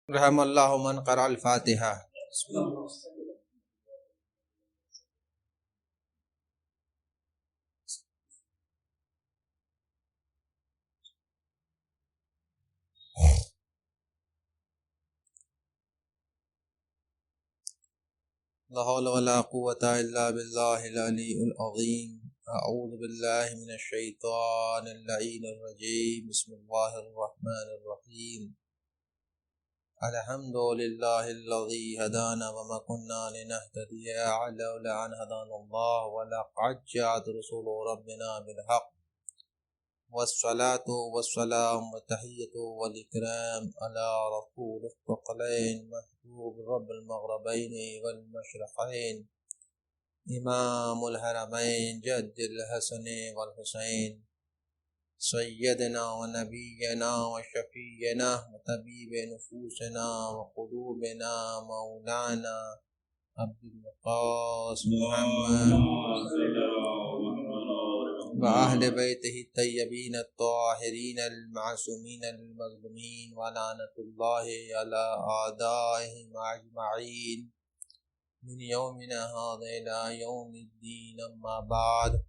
رحم اللہ من قرأ الفاتحہ۔ لا حول ولا قوة الا باللہ العلی العظیم۔ اعوذ باللہ من الشیطان اللعین الرجیم۔ بسم اللہ الرحمن الرحیم۔ الحمد للہ الذی ہدانا وما کنا لنہتدی لولا ان ہدانا اللہ ولقد جاءت رسول ربنا بالحق والصلاة والسلام والتحیۃ والاکرام علی رسول الثقلین محبوب رب المغربین والمشرقین امام الحرمین جد الحسن والحسین سیدنا و نبینا و شفیعنا و طبیب نفوسنا و قلوبنا مولانا عبد القاسم محمد و اہل بیتہ الطیبین الطاہرین المعصومین المظلومین ولعنۃ اللہ علی اعدائہم اجمعین من یومنا هذا الى یوم الدین۔ اما بعد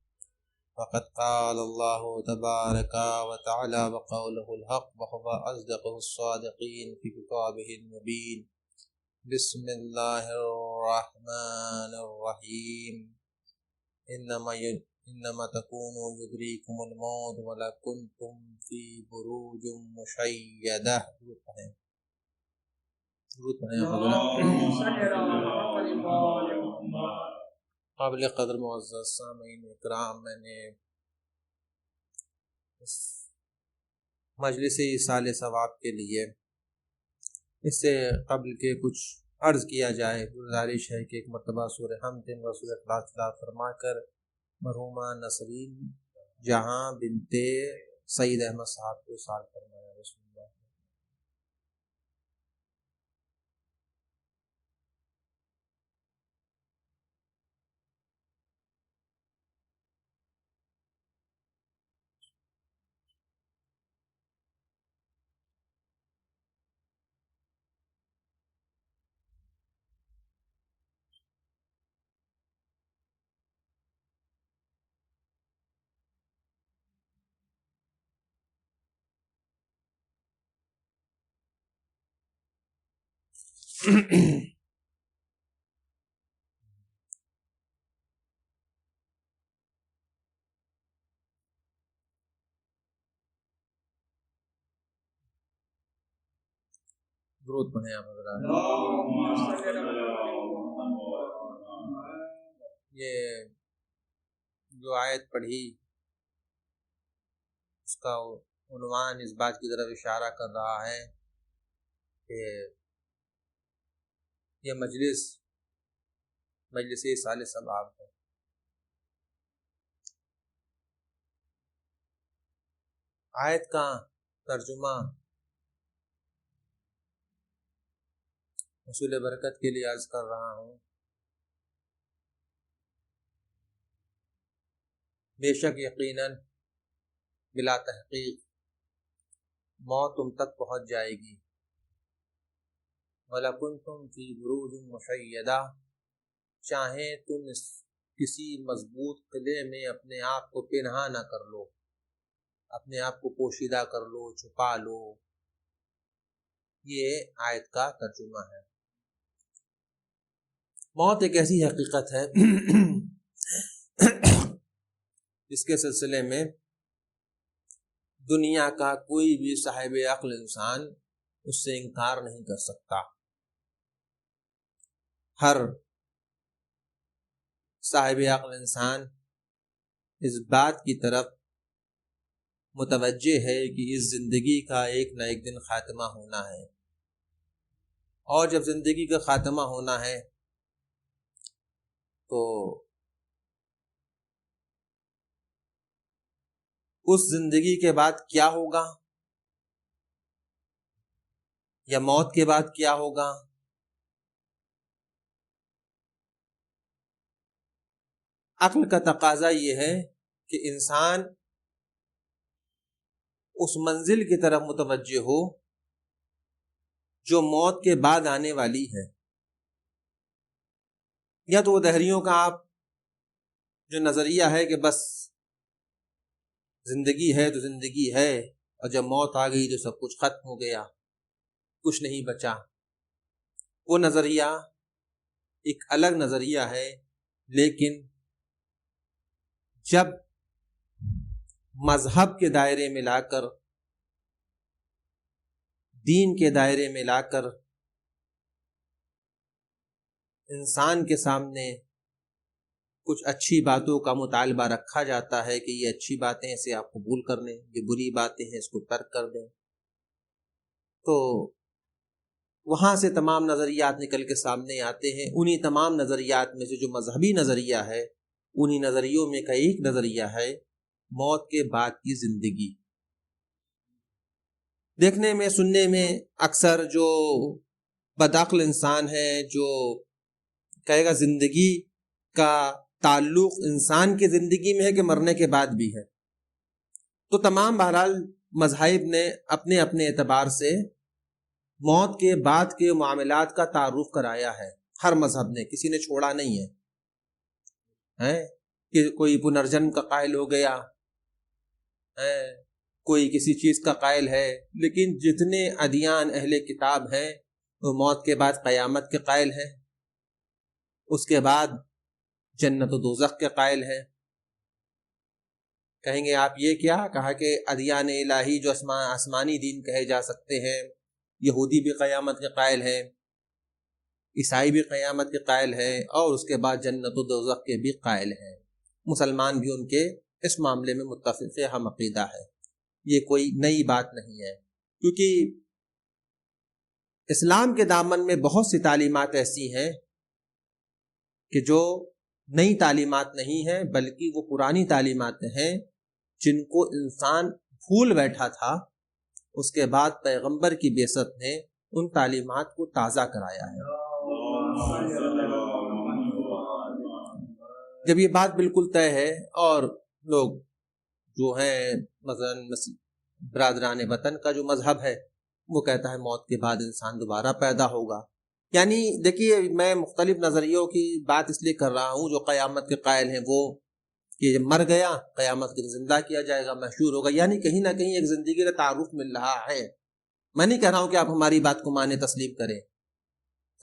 فقد قال اللہ تبارک وتعالی وقوله الحق وهو اصدق الصادقین فی کتابہ المبین۔ بسم اللہ الرحمن الرحیم۔ انما تکونوا یدریکم الموت ولکنتم فی بروج مشیدہ۔ درود پڑھیں۔ قابل قدر معزز سامعین اکرام، میں نے اس مجلس ایصال ثواب کے لیے اس سے قبل کے کچھ عرض کیا جائے، گزارش ہے کہ ایک مرتبہ سورہ حمد و سورہ اخلاص تلاوت فرما کر مرحومہ نسرین جہاں بنت سعید احمد صاحب کو سال فرمایا۔ رسول اللہ درود پڑھیں آپ حضرات۔ یہ جو آیت پڑھی اس کا عنوان اس بات کی طرف اشارہ کر رہا ہے کہ یہ مجلس ایصال ثواب ہے۔ آیت کا ترجمہ حصول برکت کے لیے عرض کر رہا ہوں۔ بے شک یقیناً بلا تحقیق موت تم تک پہنچ جائے گی۔ وَلَكُنْتُمْ فِي بُرُوجٍ مُشَيَّدَةٍ، چاہیں تم کسی مضبوط قلعے میں اپنے آپ کو پنہاں نہ کر لو، اپنے آپ کو پوشیدہ کر لو، چھپا لو۔ یہ آیت کا ترجمہ ہے۔ موت ایک ایسی حقیقت ہے جس کے سلسلے میں دنیا کا کوئی بھی صاحب عقل انسان اس سے انکار نہیں کر سکتا۔ ہر صاحب عقل انسان اس بات کی طرف متوجہ ہے کہ اس زندگی کا ایک نہ ایک دن خاتمہ ہونا ہے، اور جب زندگی کا خاتمہ ہونا ہے تو اس زندگی کے بعد کیا ہوگا یا موت کے بعد کیا ہوگا، عقل کا تقاضا یہ ہے کہ انسان اس منزل کی طرف متوجہ ہو جو موت کے بعد آنے والی ہے، یا تو وہ دہریوں کا آپ جو نظریہ ہے کہ بس زندگی ہے تو زندگی ہے اور جب موت آ گئی تو سب کچھ ختم ہو گیا، کچھ نہیں بچا، وہ نظریہ ایک الگ نظریہ ہے. لیکن جب مذہب کے دائرے میں لا کر، دین کے دائرے میں لا کر انسان کے سامنے کچھ اچھی باتوں کا مطالبہ رکھا جاتا ہے کہ یہ اچھی باتیں اسے آپ قبول کر لیں، یہ بری باتیں ہیں اس کو ترک کر دیں، تو وہاں سے تمام نظریات نکل کے سامنے آتے ہیں. انہی تمام نظریات میں سے جو مذہبی نظریہ ہے، انہی نظریوں میں کا ایک نظریہ ہے موت کے بعد کی زندگی. دیکھنے میں سننے میں اکثر جو بدعقل انسان ہے جو کہے گا زندگی کا تعلق انسان کی زندگی میں ہے کہ مرنے کے بعد بھی ہے، تو تمام بہرحال مذاہب نے اپنے اپنے اعتبار سے موت کے بعد کے معاملات کا تعارف کرایا ہے. ہر مذہب نے، کسی نے چھوڑا نہیں ہے کہ کوئی پنرجنم کا قائل ہو گیا، کوئی کسی چیز کا قائل ہے، لیکن جتنے ادیان اہل کتاب ہیں وہ موت کے بعد قیامت کے قائل ہیں، اس کے بعد جنت و دوزخ کے قائل ہیں. کہیں گے آپ یہ کیا؟ کہا کہ ادیان الہی جو آسمانی دین کہے جا سکتے ہیں، یہودی بھی قیامت کے قائل ہیں، عیسائی بھی قیامت کے قائل ہیں، اور اس کے بعد جنت و دوزخ کے بھی قائل ہیں. مسلمان بھی ان کے اس معاملے میں متفق ہم عقیدہ ہے. یہ کوئی نئی بات نہیں ہے، کیونکہ اسلام کے دامن میں بہت سی تعلیمات ایسی ہیں کہ جو نئی تعلیمات نہیں ہیں بلکہ وہ پرانی تعلیمات ہیں جن کو انسان بھول بیٹھا تھا. اس کے بعد پیغمبر کی بعثت نے ان تعلیمات کو تازہ کرایا ہے. جب یہ بات بالکل طے ہے اور لوگ جو ہیں مثلا برادران وطن کا جو مذہب ہے وہ کہتا ہے موت کے بعد انسان دوبارہ پیدا ہوگا. یعنی دیکھیے میں مختلف نظریوں کی بات اس لیے کر رہا ہوں. جو قیامت کے قائل ہیں وہ کہ جب مر گیا قیامت کے زندہ کیا جائے گا، محشور ہوگا، یعنی کہیں نہ کہیں ایک زندگی کا تعارف مل رہا ہے. میں نہیں کہہ رہا ہوں کہ آپ ہماری بات کو مانیں تسلیم کریں،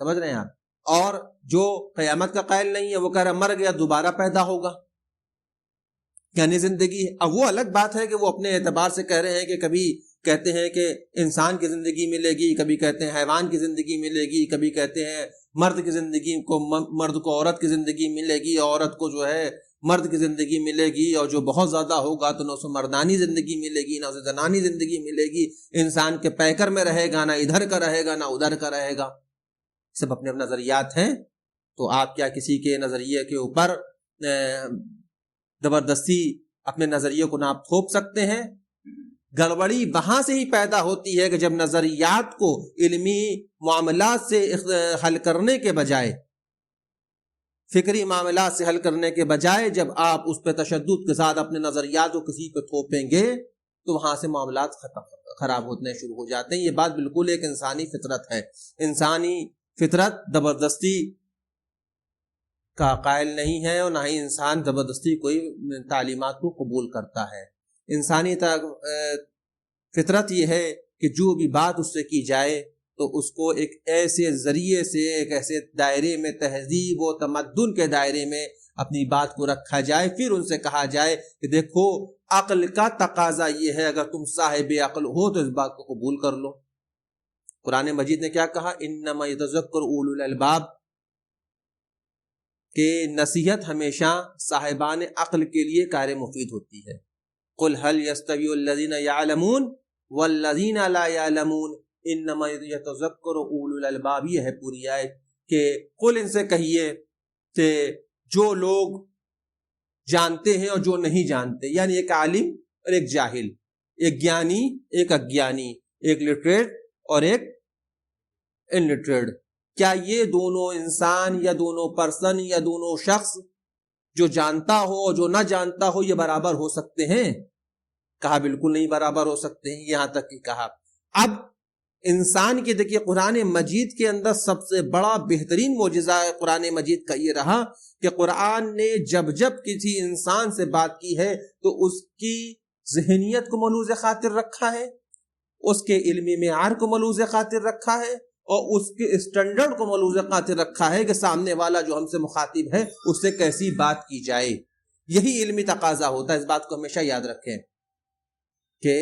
سمجھ رہے ہیں آپ. اور جو قیامت کا قائل نہیں ہے وہ کہہ رہا مر گیا دوبارہ پیدا ہوگا، یعنی زندگی ہے. اب وہ الگ بات ہے کہ وہ اپنے اعتبار سے کہہ رہے ہیں کہ کبھی کہتے ہیں کہ انسان کی زندگی ملے گی، کبھی کہتے ہیں حیوان کی زندگی ملے گی، کبھی کہتے ہیں مرد کی زندگی کو مرد کو عورت کی زندگی ملے گی، عورت کو جو ہے مرد کی زندگی ملے گی، اور جو بہت زیادہ ہوگا تو نہ اسے مردانی زندگی ملے گی نہ اسے زنانی زندگی ملے گی. انسان کے پیکر میں رہے گا، نہ ادھر کا رہے گا نہ ادھر کا رہے گا. سب اپنے اپنے نظریات ہیں، تو آپ کیا کسی کے نظریے کے اوپر زبردستی اپنے نظریے کو ناپ تھوپ سکتے ہیں؟ گڑبڑی وہاں سے ہی پیدا ہوتی ہے کہ جب نظریات کو علمی معاملات سے حل کرنے کے بجائے، فکری معاملات سے حل کرنے کے بجائے جب آپ اس پہ تشدد کے ساتھ اپنے نظریات کو کسی پہ تھوپیں گے تو وہاں سے معاملات خراب ہونے شروع ہو جاتے ہیں. یہ بات بالکل ایک انسانی فطرت ہے. انسانی فطرت زبردستی کا قائل نہیں ہے، اور نہ ہی انسان زبردستی کوئی تعلیمات کو قبول کرتا ہے. انسانی فطرت یہ ہے کہ جو بھی بات اس سے کی جائے تو اس کو ایک ایسے ذریعے سے، ایک ایسے دائرے میں، تہذیب و تمدن کے دائرے میں اپنی بات کو رکھا جائے. پھر ان سے کہا جائے کہ دیکھو عقل کا تقاضا یہ ہے، اگر تم صاحب عقل ہو تو اس بات کو قبول کر لو. قرآن مجید نے کیا کہا؟ انما یتذکر اولو الالباب، کہ نصیحت ہمیشہ صاحبان عقل کے لیے کار مفید ہوتی ہے. قل هل يستوي الذين يعلمون والذين لا يعلمون انما يتذکر اولو الالباب. یہ ہے پوری آیت کہ قل ان سے کہیے کہ جو لوگ جانتے ہیں اور جو نہیں جانتے، یعنی ایک عالم اور ایک جاہل، ایک گیانی ایک اگیانی، ایک لٹریٹ اور ایک انلٹریٹ، کیا یہ دونوں انسان یا دونوں پرسن یا دونوں شخص جو جانتا ہو اور جو نہ جانتا ہو یہ برابر ہو سکتے ہیں؟ کہا بالکل نہیں برابر ہو سکتے ہیں. یہاں تک کہ کہا اب انسان کی دیکھیے قرآن مجید کے اندر سب سے بڑا بہترین معجزہ قرآن مجید کا یہ رہا کہ قرآن نے جب جب کسی انسان سے بات کی ہے تو اس کی ذہنیت کو ملوز خاطر رکھا ہے، اس کے علمی معیار کو ملوز خاطر رکھا ہے، اور اس کے اسٹینڈرڈ کو ملوز خاطر رکھا ہے کہ سامنے والا جو ہم سے مخاطب ہے اس سے کیسی بات کی جائے۔ یہی علمی تقاضا ہوتا ہے، اس بات کو ہمیشہ یاد رکھیں کہ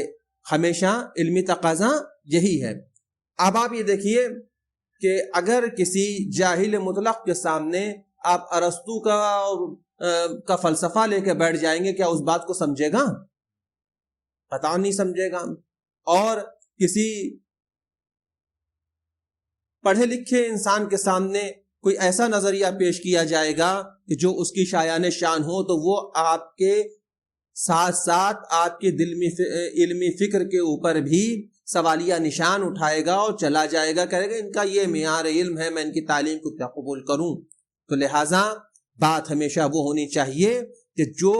ہمیشہ علمی تقاضا یہی ہے۔ اب آپ یہ دیکھیے کہ اگر کسی جاہل مطلق کے سامنے آپ ارسطو کا فلسفہ لے کے بیٹھ جائیں گے، کیا اس بات کو سمجھے گا؟ پتہ نہیں سمجھے گا۔ اور کسی پڑھے لکھے انسان کے سامنے کوئی ایسا نظریہ پیش کیا جائے گا کہ جو اس کی شایان شان ہو، تو وہ آپ کے ساتھ ساتھ آپ کے علمی فکر کے اوپر بھی سوالیہ نشان اٹھائے گا اور چلا جائے گا، کہے گا ان کا یہ معیار علم ہے، میں ان کی تعلیم کو کیا قبول کروں؟ تو لہٰذا بات ہمیشہ وہ ہونی چاہیے کہ جو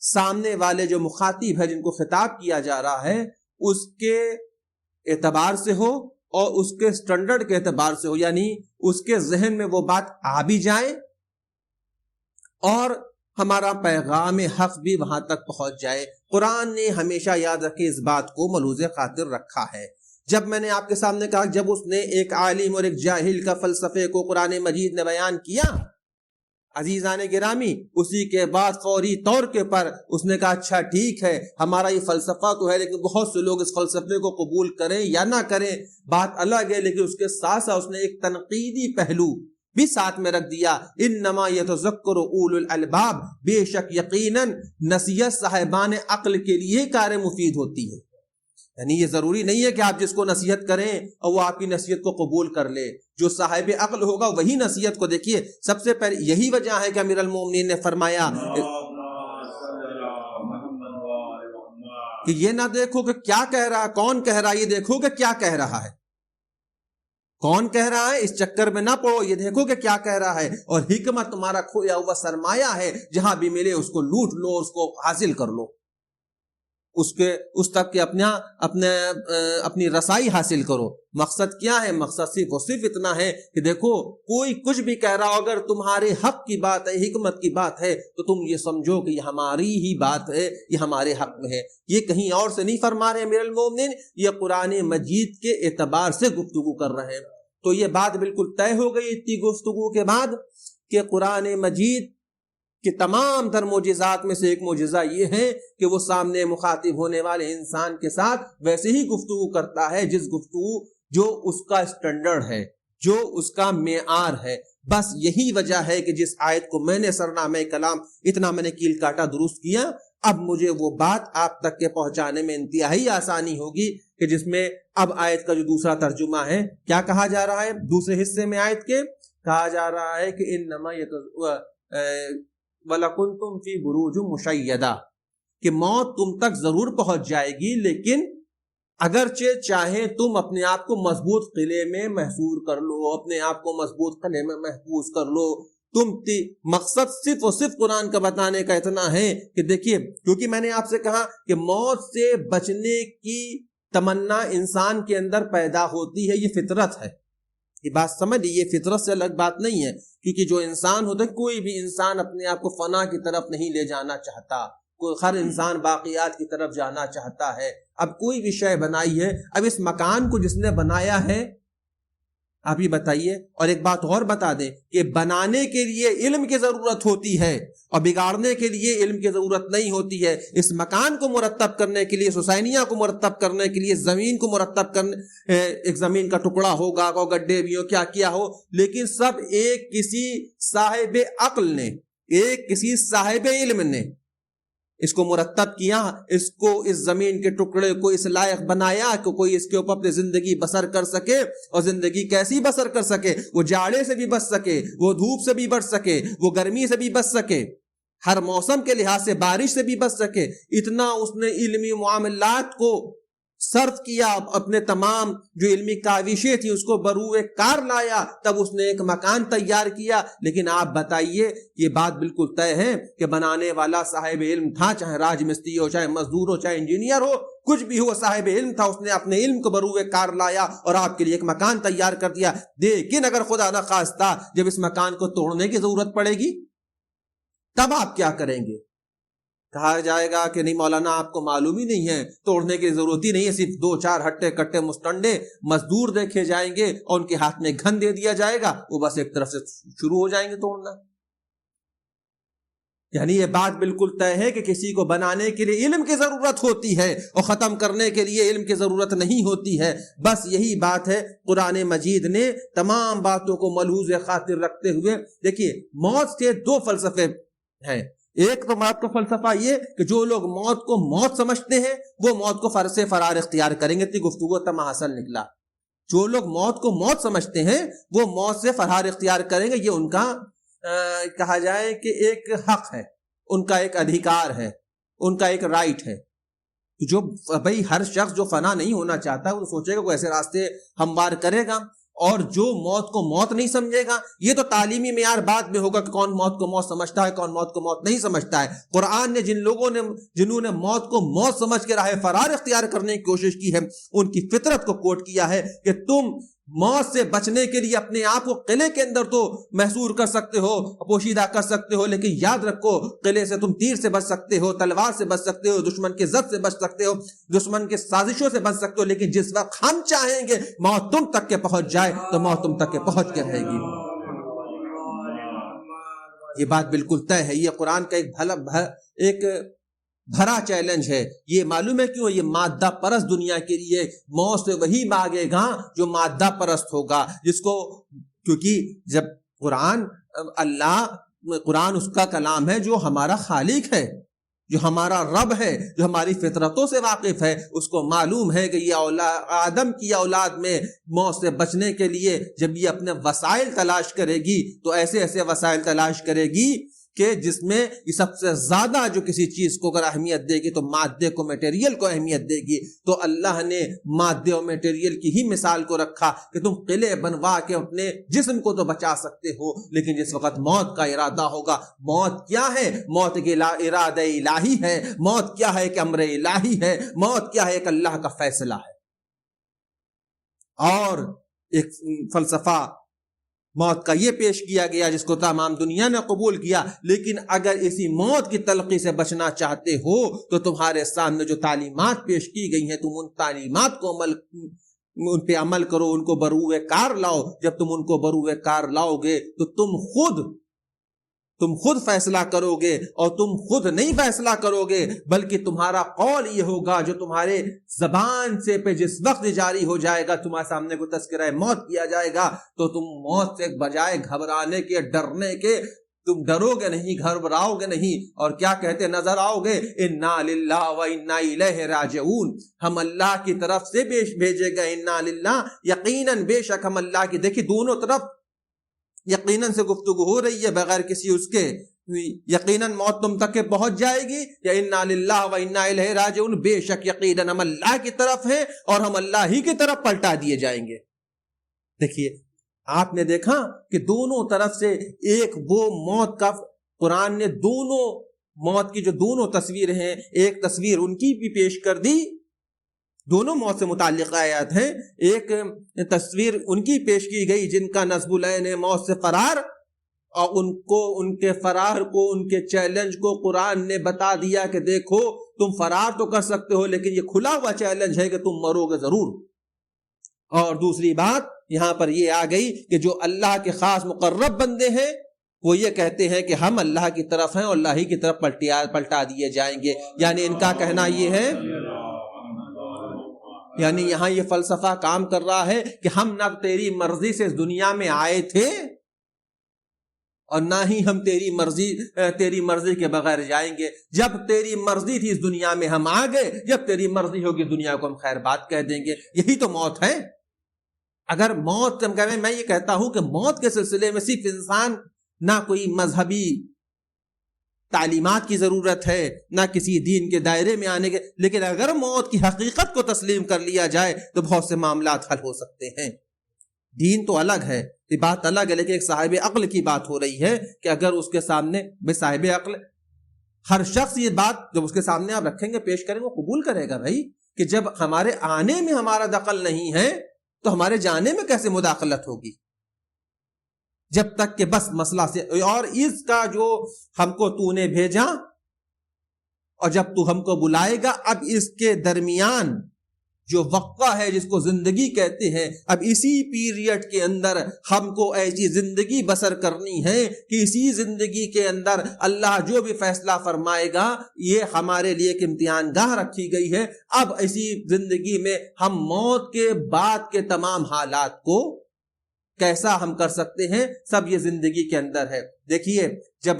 سامنے والے جو مخاطب ہے، جن کو خطاب کیا جا رہا ہے، اس کے اعتبار سے ہو اور اس کے سٹینڈرڈ کے اعتبار سے ہو، یعنی اس کے ذہن میں وہ بات آ بھی جائے اور ہمارا پیغام حق بھی وہاں تک پہنچ جائے۔ قرآن نے ہمیشہ یاد رکھے اس بات کو ملوز خاطر رکھا ہے۔ جب میں نے آپ کے سامنے کہا، جب اس نے ایک عالم اور ایک جاہل کا فلسفے کو قرآن مجید نے بیان کیا عزیزان گرامی، اسی کے بعد فوری طور کے پر اس نے کہا اچھا ٹھیک ہے، ہمارا یہ فلسفہ تو ہے لیکن بہت سے لوگ اس فلسفے کو قبول کریں یا نہ کریں بات الگ ہے، لیکن اس کے ساتھ ساتھ اس نے ایک تنقیدی پہلو بھی ساتھ میں رکھ دیا۔ انما یتذکر اولو الالباب، بے شک یقیناً نصیحت صاحبان عقل کے لیے کار مفید ہوتی ہے۔ یعنی یہ ضروری نہیں ہے کہ آپ جس کو نصیحت کریں اور وہ آپ کی نصیحت کو قبول کر لے، جو صاحب عقل ہوگا وہی نصیحت کو دیکھیے۔ سب سے پہلے یہی وجہ ہے کہ امیر المومنین نے فرمایا کہ یہ نہ دیکھو کہ کیا کہہ رہا، کون کہہ رہا، یہ دیکھو کہ کیا کہہ رہا ہے۔ کون کہہ رہا ہے اس چکر میں نہ پڑو، یہ دیکھو کہ کیا کہہ رہا ہے۔ اور حکمت تمہارا کھویا ہوا سرمایہ ہے، جہاں بھی ملے اس کو لوٹ لو، اس کو حاصل کر لو، اس تک کہ اپنی رسائی حاصل کرو۔ مقصد کیا ہے؟ مقصد صرف اور صرف اتنا ہے کہ دیکھو کوئی کچھ بھی کہہ رہا ہو، اگر تمہارے حق کی بات ہے، حکمت کی بات ہے، تو تم یہ سمجھو کہ یہ ہماری ہی بات ہے، یہ ہمارے حق میں ہے۔ یہ کہیں اور سے نہیں فرما رہے امیر المومنین، یہ قرآن مجید کے اعتبار سے گفتگو کر رہے ہیں۔ تو یہ بات بالکل طے ہو گئی اتنی گفتگو کے بعد کہ قرآن مجید کہ تمام تر معجزات میں سے ایک معجزہ یہ ہے کہ وہ سامنے مخاطب ہونے والے انسان کے ساتھ ویسے ہی گفتگو کرتا ہے جس گفتگو جو اس کا اسٹینڈرڈ ہے، جو اس کا معیار ہے۔ بس یہی وجہ ہے کہ جس آیت کو میں نے سرنامہ کلام اتنا میں نے کیل کاٹا درست کیا، اب مجھے وہ بات آپ تک کے پہنچانے میں انتہائی آسانی ہوگی کہ جس میں اب آیت کا جو دوسرا ترجمہ ہے کیا کہا جا رہا ہے؟ دوسرے حصے میں آیت کے کہا جا رہا ہے کہ انما وَلَكُنْتُمْ فِي بُرُوجٍ مُشَيَّدَةٍ، کہ موت تم تک ضرور پہنچ جائے گی، لیکن اگرچہ چاہیں تم اپنے آپ کو مضبوط قلعے میں محفوظ کر لو، اپنے آپ کو مضبوط قلعے میں محفوظ کر لو، مقصد صرف اور صرف قرآن کا بتانے کا اتنا ہے کہ دیکھیے، کیونکہ میں نے آپ سے کہا کہ موت سے بچنے کی تمنا انسان کے اندر پیدا ہوتی ہے، یہ فطرت ہے۔ یہ بات سمجھ لیجیے، یہ فطرت سے الگ بات نہیں ہے، کیونکہ جو انسان ہوتا ہے، کوئی بھی انسان اپنے آپ کو فنا کی طرف نہیں لے جانا چاہتا، ہر انسان باقیات کی طرف جانا چاہتا ہے۔ اب کوئی بھی شے بنائی ہے، اب اس مکان کو جس نے بنایا ہے، آپ یہ بتائیے، اور ایک بات اور بتا دیں کہ بنانے کے لیے علم کی ضرورت ہوتی ہے اور بگاڑنے کے لیے علم کی ضرورت نہیں ہوتی ہے۔ اس مکان کو مرتب کرنے کے لیے، سوسائٹیاں کو مرتب کرنے کے لیے، زمین کو مرتب کرنے، ایک زمین کا ٹکڑا ہوگا، کو گڈھے بھی ہو، کیا کیا ہو، لیکن سب ایک کسی صاحب عقل نے، ایک کسی صاحب علم نے اس کو مرتب کیا، اس کو، اس زمین کے ٹکڑے کو اس لائق بنایا کہ کوئی اس کے اوپر اپنی زندگی بسر کر سکے، اور زندگی کیسی بسر کر سکے؟ وہ جاڑے سے بھی بچ سکے، وہ دھوپ سے بھی بچ سکے، وہ گرمی سے بھی بچ سکے، ہر موسم کے لحاظ سے بارش سے بھی بچ سکے۔ اتنا اس نے علمی معاملات کو صرف کیا، اپنے تمام جو علمی کاوشیں تھیں اس کو بروئے کار لایا، تب اس نے ایک مکان تیار کیا۔ لیکن آپ بتائیے، یہ بات بالکل طے ہے کہ بنانے والا صاحب علم تھا، چاہے راج مستری ہو، چاہے مزدور ہو، چاہے انجینئر ہو، کچھ بھی ہو، صاحب علم تھا، اس نے اپنے علم کو بروئے کار لایا اور آپ کے لیے ایک مکان تیار کر دیا۔ لیکن اگر خدا نہ خواستہ جب اس مکان کو توڑنے کی ضرورت پڑے گی تب آپ کیا کریں گے؟ کہا جائے گا کہ نہیں مولانا، آپ کو معلوم ہی نہیں ہے، توڑنے کی ضرورت ہی نہیں ہے، صرف 2-4 ہٹے کٹے مستنڈے مزدور دیکھے جائیں گے اور ان کے ہاتھ میں گھن دے دیا جائے گا، وہ بس ایک طرف سے شروع ہو جائیں گے توڑنا۔ یعنی یہ بات بالکل طے ہے کہ کسی کو بنانے کے لیے علم کی ضرورت ہوتی ہے اور ختم کرنے کے لیے علم کی ضرورت نہیں ہوتی ہے۔ بس یہی بات ہے، قرآن مجید نے تمام باتوں کو ملحوظ خاطر رکھتے ہوئے، دیکھیے موت کے 2 فلسفے ہیں۔ ایک تو موت کا فلسفہ یہ کہ جو لوگ موت کو موت سمجھتے ہیں وہ موت کو فرض فرار اختیار کریں گے۔ اتنی گفتگو تمام حاصل نکلا۔ جو لوگ موت کو موت سمجھتے ہیں وہ موت سے فرار اختیار کریں گے، یہ ان کا کہا جائے کہ ایک حق ہے، ان کا ایک ادھیکار ہے، ان کا ایک رائٹ ہے۔ جو بھئی ہر شخص جو فنا نہیں ہونا چاہتا وہ سوچے گا، وہ ایسے راستے ہموار کرے گا، اور جو موت کو موت نہیں سمجھے گا، یہ تو تعلیمی معیار بعد میں ہوگا کہ کون موت کو موت سمجھتا ہے، کون موت کو موت نہیں سمجھتا ہے۔ قرآن نے جنہوں نے موت کو موت سمجھ کے راہ فرار اختیار کرنے کی کوشش کی ہے، ان کی فطرت کو کوٹ کیا ہے کہ تم موت سے بچنے کے لیے اپنے آپ کو قلعے کے اندر تو محصور کر سکتے ہو، پوشیدہ کر سکتے ہو، لیکن یاد رکھو قلعے سے تم تیر سے بچ سکتے ہو، تلوار سے بچ سکتے ہو، دشمن کے زد سے بچ سکتے ہو، دشمن کے سازشوں سے بچ سکتے ہو، لیکن جس وقت ہم چاہیں گے موت تم تک کے پہنچ جائے تو موت تم تک کے پہنچ کے رہے گی۔ یہ بات بالکل طے ہے۔ یہ قرآن کا ایک بھرا چیلنج ہے۔ یہ معلوم ہے کیوں؟ یہ مادہ پرست دنیا کے لیے موت سے وہی مانگے گا جو مادہ پرست ہوگا، جس کو، کیونکہ جب قرآن اس کا کلام ہے جو ہمارا خالق ہے، جو ہمارا رب ہے، جو ہماری فطرتوں سے واقف ہے، اس کو معلوم ہے کہ یہ آدم کی اولاد میں موت سے بچنے کے لیے جب یہ اپنے وسائل تلاش کرے گی تو ایسے ایسے وسائل تلاش کرے گی کہ جس میں یہ سب سے زیادہ جو کسی چیز کو اگر اہمیت دے گی تو مادے کو، میٹیریل کو اہمیت دے گی۔ تو اللہ نے مادے اور میٹیریل کی ہی مثال کو رکھا کہ تم قلعے بنوا کے اپنے جسم کو تو بچا سکتے ہو، لیکن جس وقت موت کا ارادہ ہوگا، موت کیا ہے؟ موت کے ارادہ الہی ہے، موت کیا ہے کہ امر الہی ہے، موت کیا ہے کہ اللہ کا فیصلہ ہے۔ اور ایک فلسفہ موت کا یہ پیش کیا گیا جس کو تمام دنیا نے قبول کیا، لیکن اگر اسی موت کی تلخی سے بچنا چاہتے ہو تو تمہارے سامنے جو تعلیمات پیش کی گئی ہیں تم ان تعلیمات کو ان پہ عمل کرو، ان کو بروئے کار لاؤ۔ جب تم ان کو بروئے کار لاؤ گے تو تم خود فیصلہ کرو گے، اور تم خود نہیں فیصلہ کرو گے بلکہ تمہارا قول یہ ہوگا جو تمہارے زبان سے پہ جس وقت جاری ہو جائے گا، تمہارے سامنے کو تذکرہ موت کیا جائے گا تو تم موت سے بجائے گھبرانے کے، ڈرنے کے، تم ڈرو گے نہیں، گھبراؤ گے نہیں، اور کیا کہتے نظر آؤ گے؟ انا للہ و انا الیہ راجعون، ہم اللہ کی طرف سے بھیجے گئے، انا للہ، یقیناً بے شک ہم اللہ کی۔ دیکھیے دونوں طرف یقیناً سے گفتگو ہو رہی ہے بغیر کسی اس کے، یقیناً موت تم تک کے پہنچ جائے گی، یا انا للہ و انا الیہ راجعون، بے شک یقیناً ہم اللہ کی طرف ہیں اور ہم اللہ ہی کی طرف پلٹا دیے جائیں گے۔ دیکھیے آپ نے دیکھا کہ دونوں طرف سے ایک وہ موت کا، قرآن نے دونوں موت کی جو دونوں تصویر ہیں، ایک تصویر ان کی بھی پیش کر دی، دونوں موت سے متعلق آیات ہیں، ایک تصویر ان کی پیش کی گئی جن کا نصب العین موت سے فرار، اور ان کے فرار کو، ان کے چیلنج کو قرآن نے بتا دیا کہ دیکھو تم فرار تو کر سکتے ہو لیکن یہ کھلا ہوا چیلنج ہے کہ تم مرو گے ضرور۔ اور دوسری بات یہاں پر یہ آ گئی کہ جو اللہ کے خاص مقرب بندے ہیں وہ یہ کہتے ہیں کہ ہم اللہ کی طرف ہیں اور اللہ ہی کی طرف پلٹا دیے جائیں گے، یعنی ان کا کہنا یہ ہے، یعنی یہاں یہ فلسفہ کام کر رہا ہے کہ ہم نہ تیری مرضی سے اس دنیا میں آئے تھے اور نہ ہی ہم تیری مرضی کے بغیر جائیں گے۔ جب تیری مرضی تھی اس دنیا میں ہم آ گئے، جب تیری مرضی ہوگی دنیا کو ہم خیر بات کہہ دیں گے۔ یہی تو موت ہے۔ اگر موت میں یہ کہتا ہوں کہ موت کے سلسلے میں صرف انسان نہ کوئی مذہبی تعلیمات کی ضرورت ہے، نہ کسی دین کے دائرے میں آنے کے، لیکن اگر موت کی حقیقت کو تسلیم کر لیا جائے تو بہت سے معاملات حل ہو سکتے ہیں۔ دین تو الگ ہے، یہ بات الگ ہے، لیکن ایک صاحب عقل کی بات ہو رہی ہے کہ اگر اس کے سامنے صاحب عقل، ہر شخص یہ بات جب اس کے سامنے آپ رکھیں گے، پیش کریں گے، وہ قبول کرے گا بھائی کہ جب ہمارے آنے میں ہمارا دخل نہیں ہے تو ہمارے جانے میں کیسے مداخلت ہوگی؟ جب تک کہ بس مسئلہ سے، اور اس کا جو ہم کو تو نے بھیجا اور جب تو ہم کو بلائے گا، اب اس کے درمیان جو وقفہ ہے جس کو زندگی کہتے ہیں، اب اسی پیریڈ کے اندر ہم کو ایسی زندگی بسر کرنی ہے کہ اسی زندگی کے اندر اللہ جو بھی فیصلہ فرمائے گا یہ ہمارے لیے ایک امتحان گاہ رکھی گئی ہے۔ اب ایسی زندگی میں ہم موت کے بعد کے تمام حالات کو کیسا ہم کر سکتے ہیں، سب یہ زندگی کے اندر ہے۔ دیکھیے، جب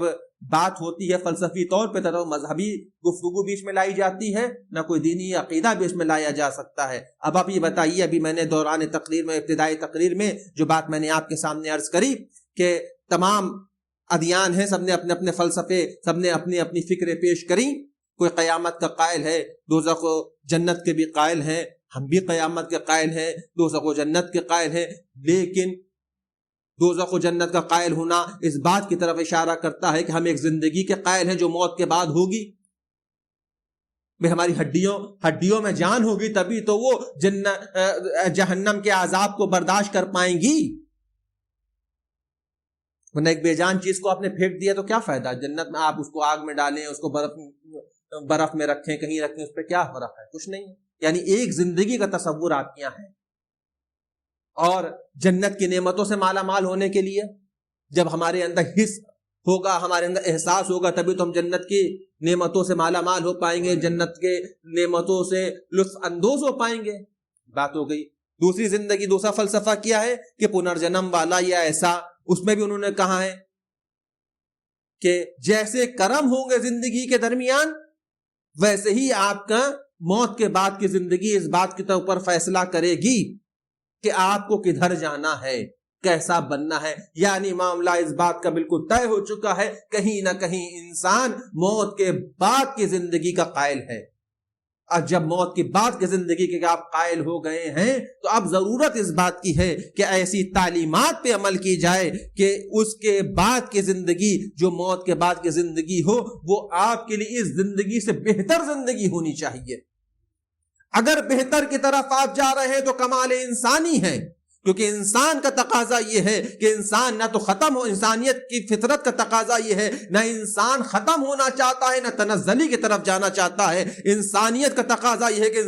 بات ہوتی ہے فلسفی طور پہ تو مذہبی گفتگو بیچ میں لائی جاتی ہے، نہ کوئی دینی عقیدہ بیچ میں لایا جا سکتا ہے۔ اب آپ یہ بتائیے، ابھی میں نے دوران تقریر میں، ابتدائی تقریر میں جو بات میں نے آپ کے سامنے عرض کری کہ تمام ادیان ہیں، سب نے اپنے اپنے فلسفے، سب نے اپنی اپنی فکریں پیش کری۔ کوئی قیامت کا قائل ہے، دوزخ و جنت کے بھی قائل ہیں، ہم بھی قیامت کے قائل ہیں، دوزخ و جنت کے قائل ہیں، لیکن دوزخ و جنت کا قائل ہونا اس بات کی طرف اشارہ کرتا ہے کہ ہم ایک زندگی کے قائل ہیں جو موت کے بعد ہوگی۔ میں ہماری ہڈیوں میں جان ہوگی تبھی تو وہ جہنم کے عذاب کو برداشت کر پائیں گی، ورنہ ایک بے جان چیز کو آپ نے پھینک دیا تو کیا فائدہ؟ جنت میں آپ اس کو آگ میں ڈالیں، اس کو برف میں رکھیں، کہیں رکھیں، اس پہ کیا فرق ہے؟ کچھ نہیں۔ یعنی ایک زندگی کا تصور آپ کے یہاں ہے، اور جنت کی نعمتوں سے مالا مال ہونے کے لیے جب ہمارے اندر حس ہوگا، ہمارے اندر احساس ہوگا، تبھی تو ہم جنت کی نعمتوں سے مالا مال ہو پائیں گے، جنت کے نعمتوں سے لطف اندوز ہو پائیں گے۔ بات ہو گئی۔ دوسری زندگی، دوسرا فلسفہ کیا ہے کہ پنرجنم والا یا ایسا، اس میں بھی انہوں نے کہا ہے کہ جیسے کرم ہوں گے زندگی کے درمیان، ویسے ہی آپ کا موت کے بعد کی زندگی اس بات کے اوپر فیصلہ کرے گی کہ آپ کو کدھر جانا ہے، کیسا بننا ہے۔ یعنی معاملہ اس بات کا بالکل طے ہو چکا ہے، کہیں نہ کہیں انسان موت کے بعد کی زندگی کا قائل ہے۔ اور جب موت کی بعد کی زندگی کے آپ قائل ہو گئے ہیں تو اب ضرورت اس بات کی ہے کہ ایسی تعلیمات پہ عمل کی جائے کہ اس کے بعد کی زندگی، جو موت کے بعد کی زندگی ہو، وہ آپ کے لیے اس زندگی سے بہتر زندگی ہونی چاہیے۔ اگر بہتر کی طرف آپ جا رہے ہیں تو کمال انسانی ہے، کیونکہ انسان کا تقاضا یہ ہے کہ انسان نہ تو ختم ہو، انسانیت کی فطرت کا تقاضا یہ ہے، نہ انسان ختم ہونا چاہتا ہے، نہ تنزلی کی طرف جانا چاہتا ہے۔ انسانیت کا تقاضا یہ ہے کہ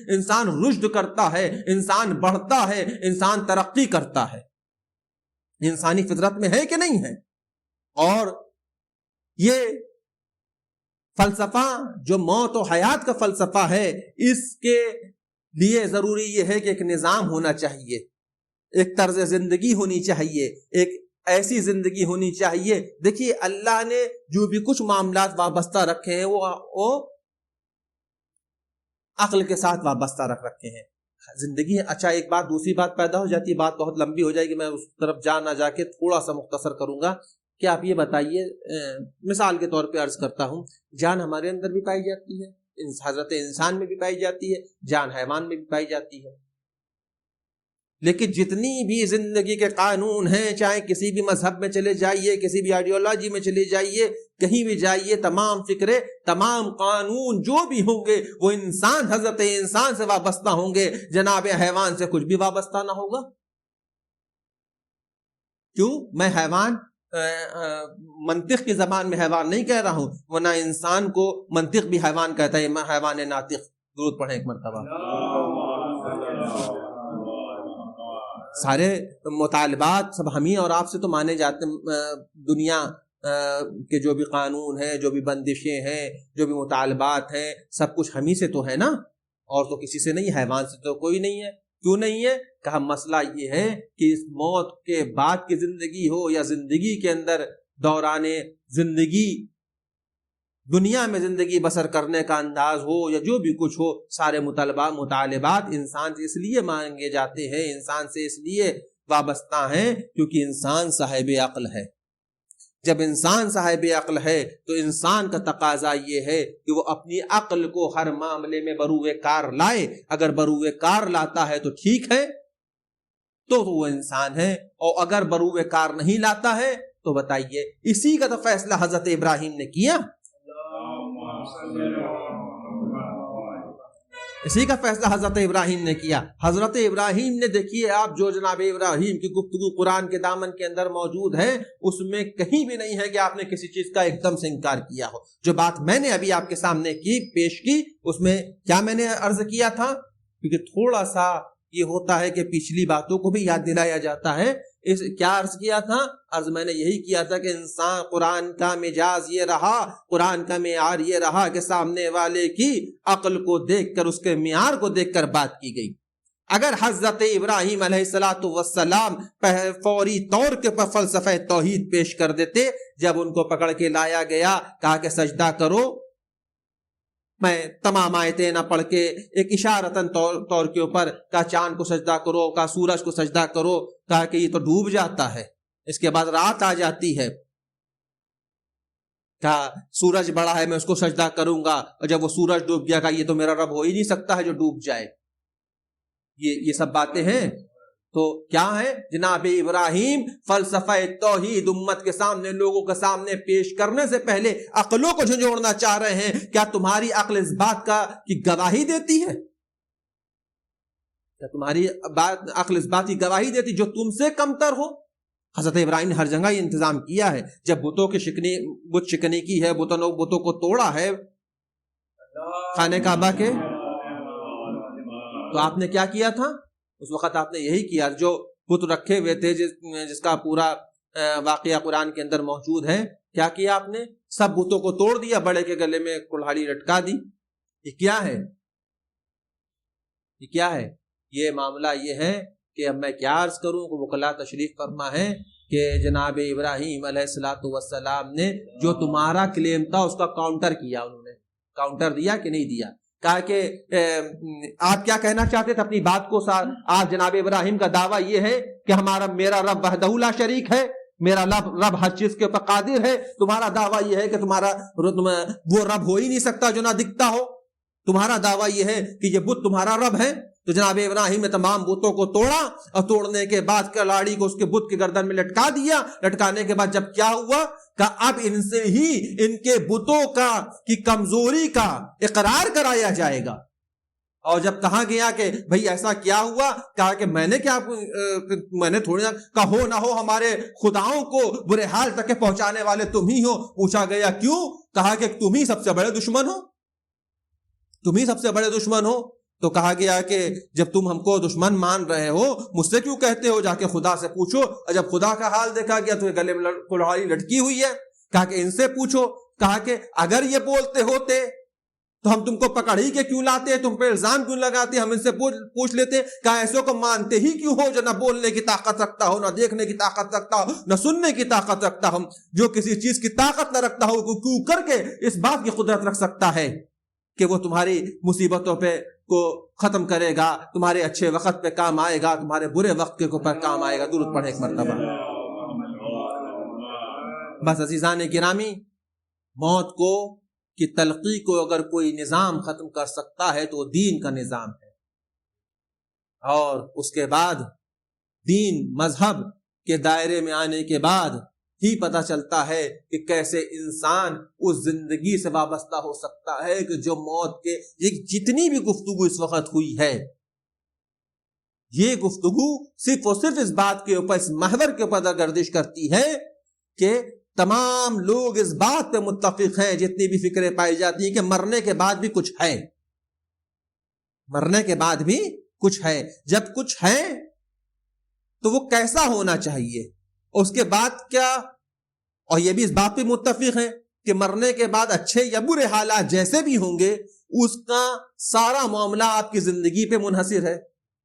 انسان رشد کرتا ہے، انسان بڑھتا ہے، انسان ترقی کرتا ہے۔ انسانی فطرت میں ہے کہ نہیں ہے؟ اور یہ فلسفہ جو موت و حیات کا فلسفہ ہے، اس کے لیے ضروری یہ ہے کہ ایک نظام ہونا چاہیے، ایک طرز زندگی ہونی چاہیے، ایک ایسی زندگی ہونی چاہیے۔ دیکھیے، اللہ نے جو بھی کچھ معاملات وابستہ رکھے ہیں وہ عقل کے ساتھ وابستہ رکھے ہیں۔ زندگی ہے۔ اچھا، ایک بات، دوسری بات پیدا ہو جاتی ہے، بات بہت لمبی ہو جائے گی، میں اس طرف نہ جا کے تھوڑا سا مختصر کروں گا کہ آپ یہ بتائیے، مثال کے طور پہ عرض کرتا ہوں، جان ہمارے اندر بھی پائی جاتی ہے، حضرت انسان میں بھی پائی جاتی ہے، جان حیوان میں بھی پائی جاتی ہے، لیکن جتنی بھی زندگی کے قانون ہیں، چاہے کسی بھی مذہب میں چلے جائیے، کسی بھی آئیڈیالوجی میں چلے جائیے، کہیں بھی جائیے، تمام فکرے، تمام قانون جو بھی ہوں گے وہ انسان، حضرت انسان سے وابستہ ہوں گے، جناب حیوان سے کچھ بھی وابستہ نہ ہوگا۔ کیوں؟ میں حیوان منطق کی زبان میں حیوان نہیں کہہ رہا ہوں، ورنہ انسان کو منطق بھی حیوان کہتا ہے، حیوان ناطق۔ درود پڑھیں ایک مرتبہ۔ سارے مطالبات سب ہمیں اور آپ سے تو مانے جاتے ہیں، دنیا کے جو بھی قانون ہیں، جو بھی بندشیں ہیں، جو بھی مطالبات ہیں، سب کچھ ہمیں سے تو ہے نا، اور تو کسی سے نہیں، حیوان سے تو کوئی نہیں ہے۔ کیوں نہیں ہے؟ کہ مسئلہ یہ ہے کہ اس موت کے بعد کی زندگی ہو یا زندگی کے اندر دوران زندگی، دنیا میں زندگی بسر کرنے کا انداز ہو یا جو بھی کچھ ہو، سارے مطالبات انسان سے اس لیے مانگے جاتے ہیں، انسان سے اس لیے وابستہ ہیں کیونکہ انسان صاحب عقل ہے۔ جب انسان صاحب عقل ہے تو انسان کا تقاضا یہ ہے کہ وہ اپنی عقل کو ہر معاملے میں بروئے کار لائے. اگر بروئے کار لاتا ہے تو ٹھیک ہے، تو وہ انسان ہے، اور اگر بروئے کار نہیں لاتا ہے تو بتائیے. اسی کا تو فیصلہ حضرت ابراہیم نے کیا. اسی کا فیصلہ حضرت ابراہیم نے کیا. حضرت ابراہیم نے، دیکھیے آپ، جو جناب ابراہیم کی گفتگو قرآن کے دامن کے اندر موجود ہے، اس میں کہیں بھی نہیں ہے کہ آپ نے کسی چیز کا ایک دم سے انکار کیا ہو. جو بات میں نے ابھی آپ کے سامنے پیش کی، اس میں کیا میں نے عرض کیا تھا؟ کیونکہ تھوڑا سا یہ ہوتا ہے کہ پچھلی باتوں کو بھی یاد دلایا جاتا ہے. کیا عرض کیا تھا؟ عرض میں نے یہی کیا تھا کہ انسان، قرآن کا مجاز یہ رہا، قرآن کا معیار یہ رہا کہ سامنے والے کی عقل کو دیکھ کر، اس کے معیار کو دیکھ کر بات کی گئی. اگر حضرت ابراہیم علیہ السلام فوری طور کے پر فلسفہ توحید پیش کر دیتے، جب ان کو پکڑ کے لایا گیا، کہا کہ سجدہ کرو، میں تمام آیتیں نہ پڑھ کے ایک اشارتاً طور کے اوپر کہا چاند کو سجدہ کرو، کہا سورج کو سجدہ کرو، کہا کہ یہ تو ڈوب جاتا ہے، اس کے بعد رات آ جاتی ہے، کہا سورج بڑا ہے میں اس کو سجدہ کروں گا، اور جب وہ سورج ڈوب گیا کہا یہ تو میرا رب ہو ہی نہیں سکتا ہے جو ڈوب جائے. یہ سب باتیں ہیں. تو کیا ہے؟ جناب ابراہیم فلسفہ توحید امت کے سامنے، لوگوں کے سامنے پیش کرنے سے پہلے عقلوں کو جھنجھوڑنا چاہ رہے ہیں. کیا تمہاری عقل اس بات کی گواہی دیتی ہے؟ کیا تمہاری عقل اس بات کی گواہی دیتی جو تم سے کمتر ہو؟ حضرت ابراہیم نے ہر جگہ یہ انتظام کیا ہے. جب بتوں کی بت شکنی کی ہے، بتوں کو توڑا ہے خانہ کعبہ کے، تو آپ نے کیا کیا تھا اس وقت؟ آپ نے یہی کیا. جو بت رکھے ہوئے تھے، جس کا پورا واقعہ قرآن کے اندر موجود ہے، کیا کیا آپ نے؟ سب بتوں کو توڑ دیا، بڑے کے گلے میں کلہاڑی لٹکا دی. یہ کیا ہے؟ یہ کیا ہے؟ یہ معاملہ یہ ہے کہ اب میں کیا عرض کروں کہ وکلا تشریف فرما ہے کہ جناب ابراہیم علیہ السلام نے جو تمہارا کلیم تھا اس کا کاؤنٹر کیا. انہوں نے کاؤنٹر دیا کہ نہیں دیا؟ کہا کہ آپ کیا کہنا چاہتے تھے اپنی بات کو ساتھ؟ آج جناب ابراہیم کا دعویٰ یہ ہے کہ میرا رب وحدہ لا شریک ہے، میرا رب ہر چیز کے اوپر قادر ہے. تمہارا دعویٰ یہ ہے کہ تمہارا وہ رب ہو ہی نہیں سکتا جو نہ دکھتا ہو. تمہارا دعویٰ یہ ہے کہ یہ بت تمہارا رب ہے. تو جناب ابراہیم نے تمام بتوں کو توڑا، اور توڑنے کے بعد کلاڑی کو اس کے بت کے گردن میں لٹکا دیا. لٹکانے کے بعد جب کیا ہوا کہ اب ان سے ہی ان کے بتوں کی کمزوری کا اقرار کرایا جائے گا. اور جب کہا گیا کہ بھئی ایسا کیا ہوا، کہا کہ میں نے تھوڑی نہ ہو نہ ہو ہمارے خداؤں کو برے حال تک کے پہنچانے والے تم ہی ہو. پوچھا گیا کیوں؟ کہا کہ تم ہی سب سے بڑے دشمن ہو، تم ہی سب سے بڑے دشمن ہو. تو کہا گیا کہ جب تم ہم کو دشمن مان رہے ہو، مجھ سے کیوں کہتے ہو؟ جا کے خدا سے پوچھو. اور جب خدا کا حال دیکھا گیا تو گلے میں کلہاڑی لٹکی ہوئی ہے. کہا کہ ان سے پوچھو. کہا کہ اگر یہ بولتے ہوتے تو ہم تم کو پکڑ ہی کے کیوں لاتے، تم پہ الزام کیوں لگاتے، ہم ان سے پوچھ لیتے. کہا ایسوں کو مانتے ہی کیوں ہو جو نہ بولنے کی طاقت رکھتا ہو، نہ دیکھنے کی طاقت رکھتا ہو، نہ سننے کی طاقت رکھتا ہو. جو کسی چیز کی طاقت نہ رکھتا ہو وہ کیوں کر کے اس بات کی قدرت رکھ سکتا ہے کہ وہ تمہاری مصیبتوں پہ کو ختم کرے گا، تمہارے اچھے وقت پہ کام آئے گا، تمہارے برے وقت کے اوپر کام آئے گا. درود پڑھیں ایک مرتبہ. بس عزیزان گرامی، موت کی تلقی کو اگر کوئی نظام ختم کر سکتا ہے تو وہ دین کا نظام ہے. اور اس کے بعد دین مذہب کے دائرے میں آنے کے بعد ہی پتہ چلتا ہے کہ کیسے انسان اس زندگی سے وابستہ ہو سکتا ہے کہ جو موت کے جتنی بھی گفتگو اس وقت ہوئی ہے، یہ گفتگو صرف اور صرف اس بات کے اوپر، اس محور کے اوپر گردش کرتی ہے کہ تمام لوگ اس بات پہ متفق ہیں، جتنی بھی فکریں پائی جاتی ہیں، کہ مرنے کے بعد بھی کچھ ہے. مرنے کے بعد بھی کچھ ہے. جب کچھ ہے تو وہ کیسا ہونا چاہیے، اس کے بعد کیا. اور یہ بھی اس بات پہ متفق ہیں کہ مرنے کے بعد اچھے یا برے حالات جیسے بھی ہوں گے، اس کا سارا معاملہ آپ کی زندگی پہ منحصر ہے.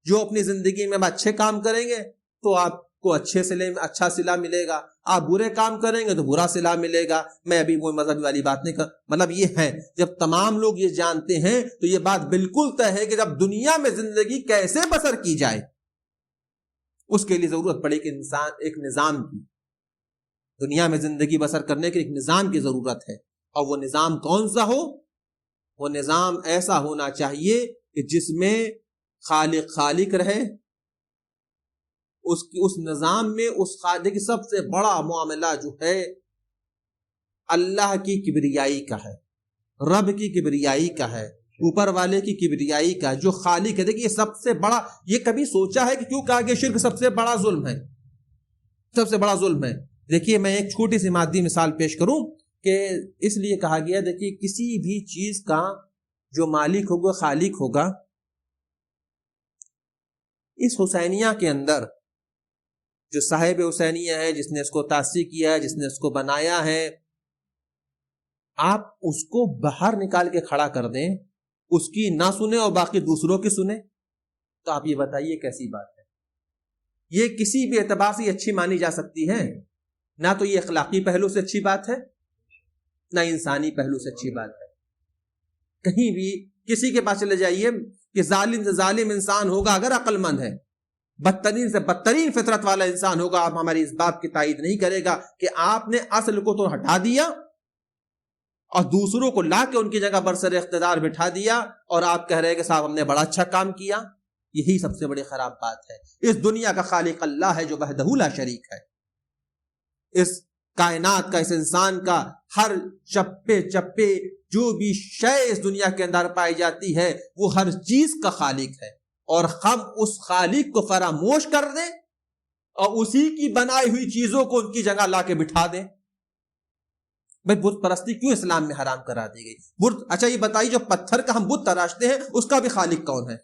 جو اپنی زندگی میں اچھے کام کریں گے تو آپ کو اچھا صلہ ملے گا، آپ برے کام کریں گے تو برا صلہ ملے گا. میں ابھی وہ مذہبی والی بات نہیں مطلب یہ ہے، جب تمام لوگ یہ جانتے ہیں تو یہ بات بالکل طے ہے کہ جب دنیا میں زندگی کیسے بسر کی جائے، اس کے لیے ضرورت پڑے کہ انسان ایک نظام کی. دنیا میں زندگی بسر کرنے کے ایک نظام کی ضرورت ہے، اور وہ نظام کون سا ہو؟ وہ نظام ایسا ہونا چاہیے کہ جس میں خالق رہے، اس نظام میں اس خالق کی سب سے بڑا معاملہ جو ہے اللہ کی کبریائی کا ہے، رب کی کبریائی کا ہے، اوپر والے کی کبریائی کا، جو خالق ہے۔ دیکھیے یہ سب سے بڑا، یہ کبھی سوچا ہے کہ کیوں کہا کہ شرک سب سے بڑا ظلم ہے؟ سب سے بڑا ظلم ہے۔ دیکھیے میں ایک چھوٹی سی مادی مثال پیش کروں کہ اس لیے کہا گیا، دیکھیے کسی بھی چیز کا جو مالک ہوگا، خالق ہوگا، اس حسینیہ کے اندر جو صاحب حسینیہ ہے، جس نے اس کو تاسیس کیا ہے، جس نے اس کو بنایا ہے، آپ اس کو باہر نکال کے کھڑا کر دیں، اس کی نہ سنیں اور باقی دوسروں کی سنیں، تو آپ یہ بتائیے کیسی بات ہے؟ یہ کسی بھی اعتبار سے اچھی مانی جا سکتی ہے؟ نہ تو یہ اخلاقی پہلو سے اچھی بات ہے، نہ انسانی پہلو سے اچھی بات ہے۔ کہیں بھی کسی کے پاس چلے جائیے کہ ظالم سے ظالم انسان ہوگا اگر عقل مند ہے، بدترین سے بدترین فطرت والا انسان ہوگا، آپ ہماری اس بات کی تائید نہیں کرے گا کہ آپ نے اصل کو تو ہٹا دیا اور دوسروں کو لا کے ان کی جگہ برسر اقتدار بٹھا دیا، اور آپ کہہ رہے ہیں کہ صاحب ہم نے بڑا اچھا کام کیا۔ یہی سب سے بڑی خراب بات ہے۔ اس دنیا کا خالق اللہ ہے جو وحدہ لا شریک ہے۔ اس کائنات کا، اس انسان کا، ہر چپے چپے جو بھی شے اس دنیا کے اندر پائی جاتی ہے وہ ہر چیز کا خالق ہے، اور ہم اس خالق کو فراموش کر دیں اور اسی کی بنائی ہوئی چیزوں کو ان کی جگہ لا کے بٹھا دیں۔ بھائی بت پرستی کیوں اسلام میں حرام کرا دی گئی؟ اچھا یہ بتائیے، جو پتھر کا ہم بت تراشتے ہیں اس کا بھی خالق کون ہے؟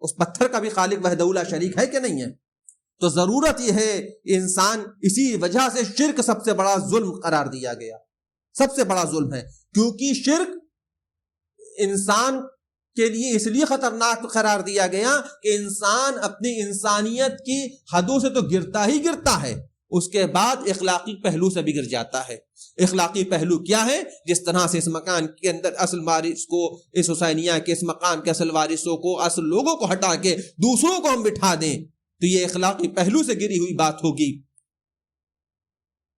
اس پتھر کا بھی خالق وحدہ لا شریک ہے کہ نہیں ہے؟ تو ضرورت یہ ہے، انسان اسی وجہ سے شرک سب سے بڑا ظلم قرار دیا گیا، سب سے بڑا ظلم ہے، کیونکہ شرک انسان کے لیے اس لیے خطرناک قرار دیا گیا کہ انسان اپنی انسانیت کی حدوں سے تو گرتا ہی گرتا ہے، اس کے بعد اخلاقی پہلو سے بھی گر جاتا ہے۔ اخلاقی پہلو کیا ہے؟ جس طرح سے اس مکان کے اندر اصل وارث کو، اس حسینیہ کے اس مقام کے اصل وارثوں کو، اصل لوگوں کو ہٹا کے دوسروں کو ہم بٹھا دیں تو یہ اخلاقی پہلو سے گری ہوئی بات ہوگی۔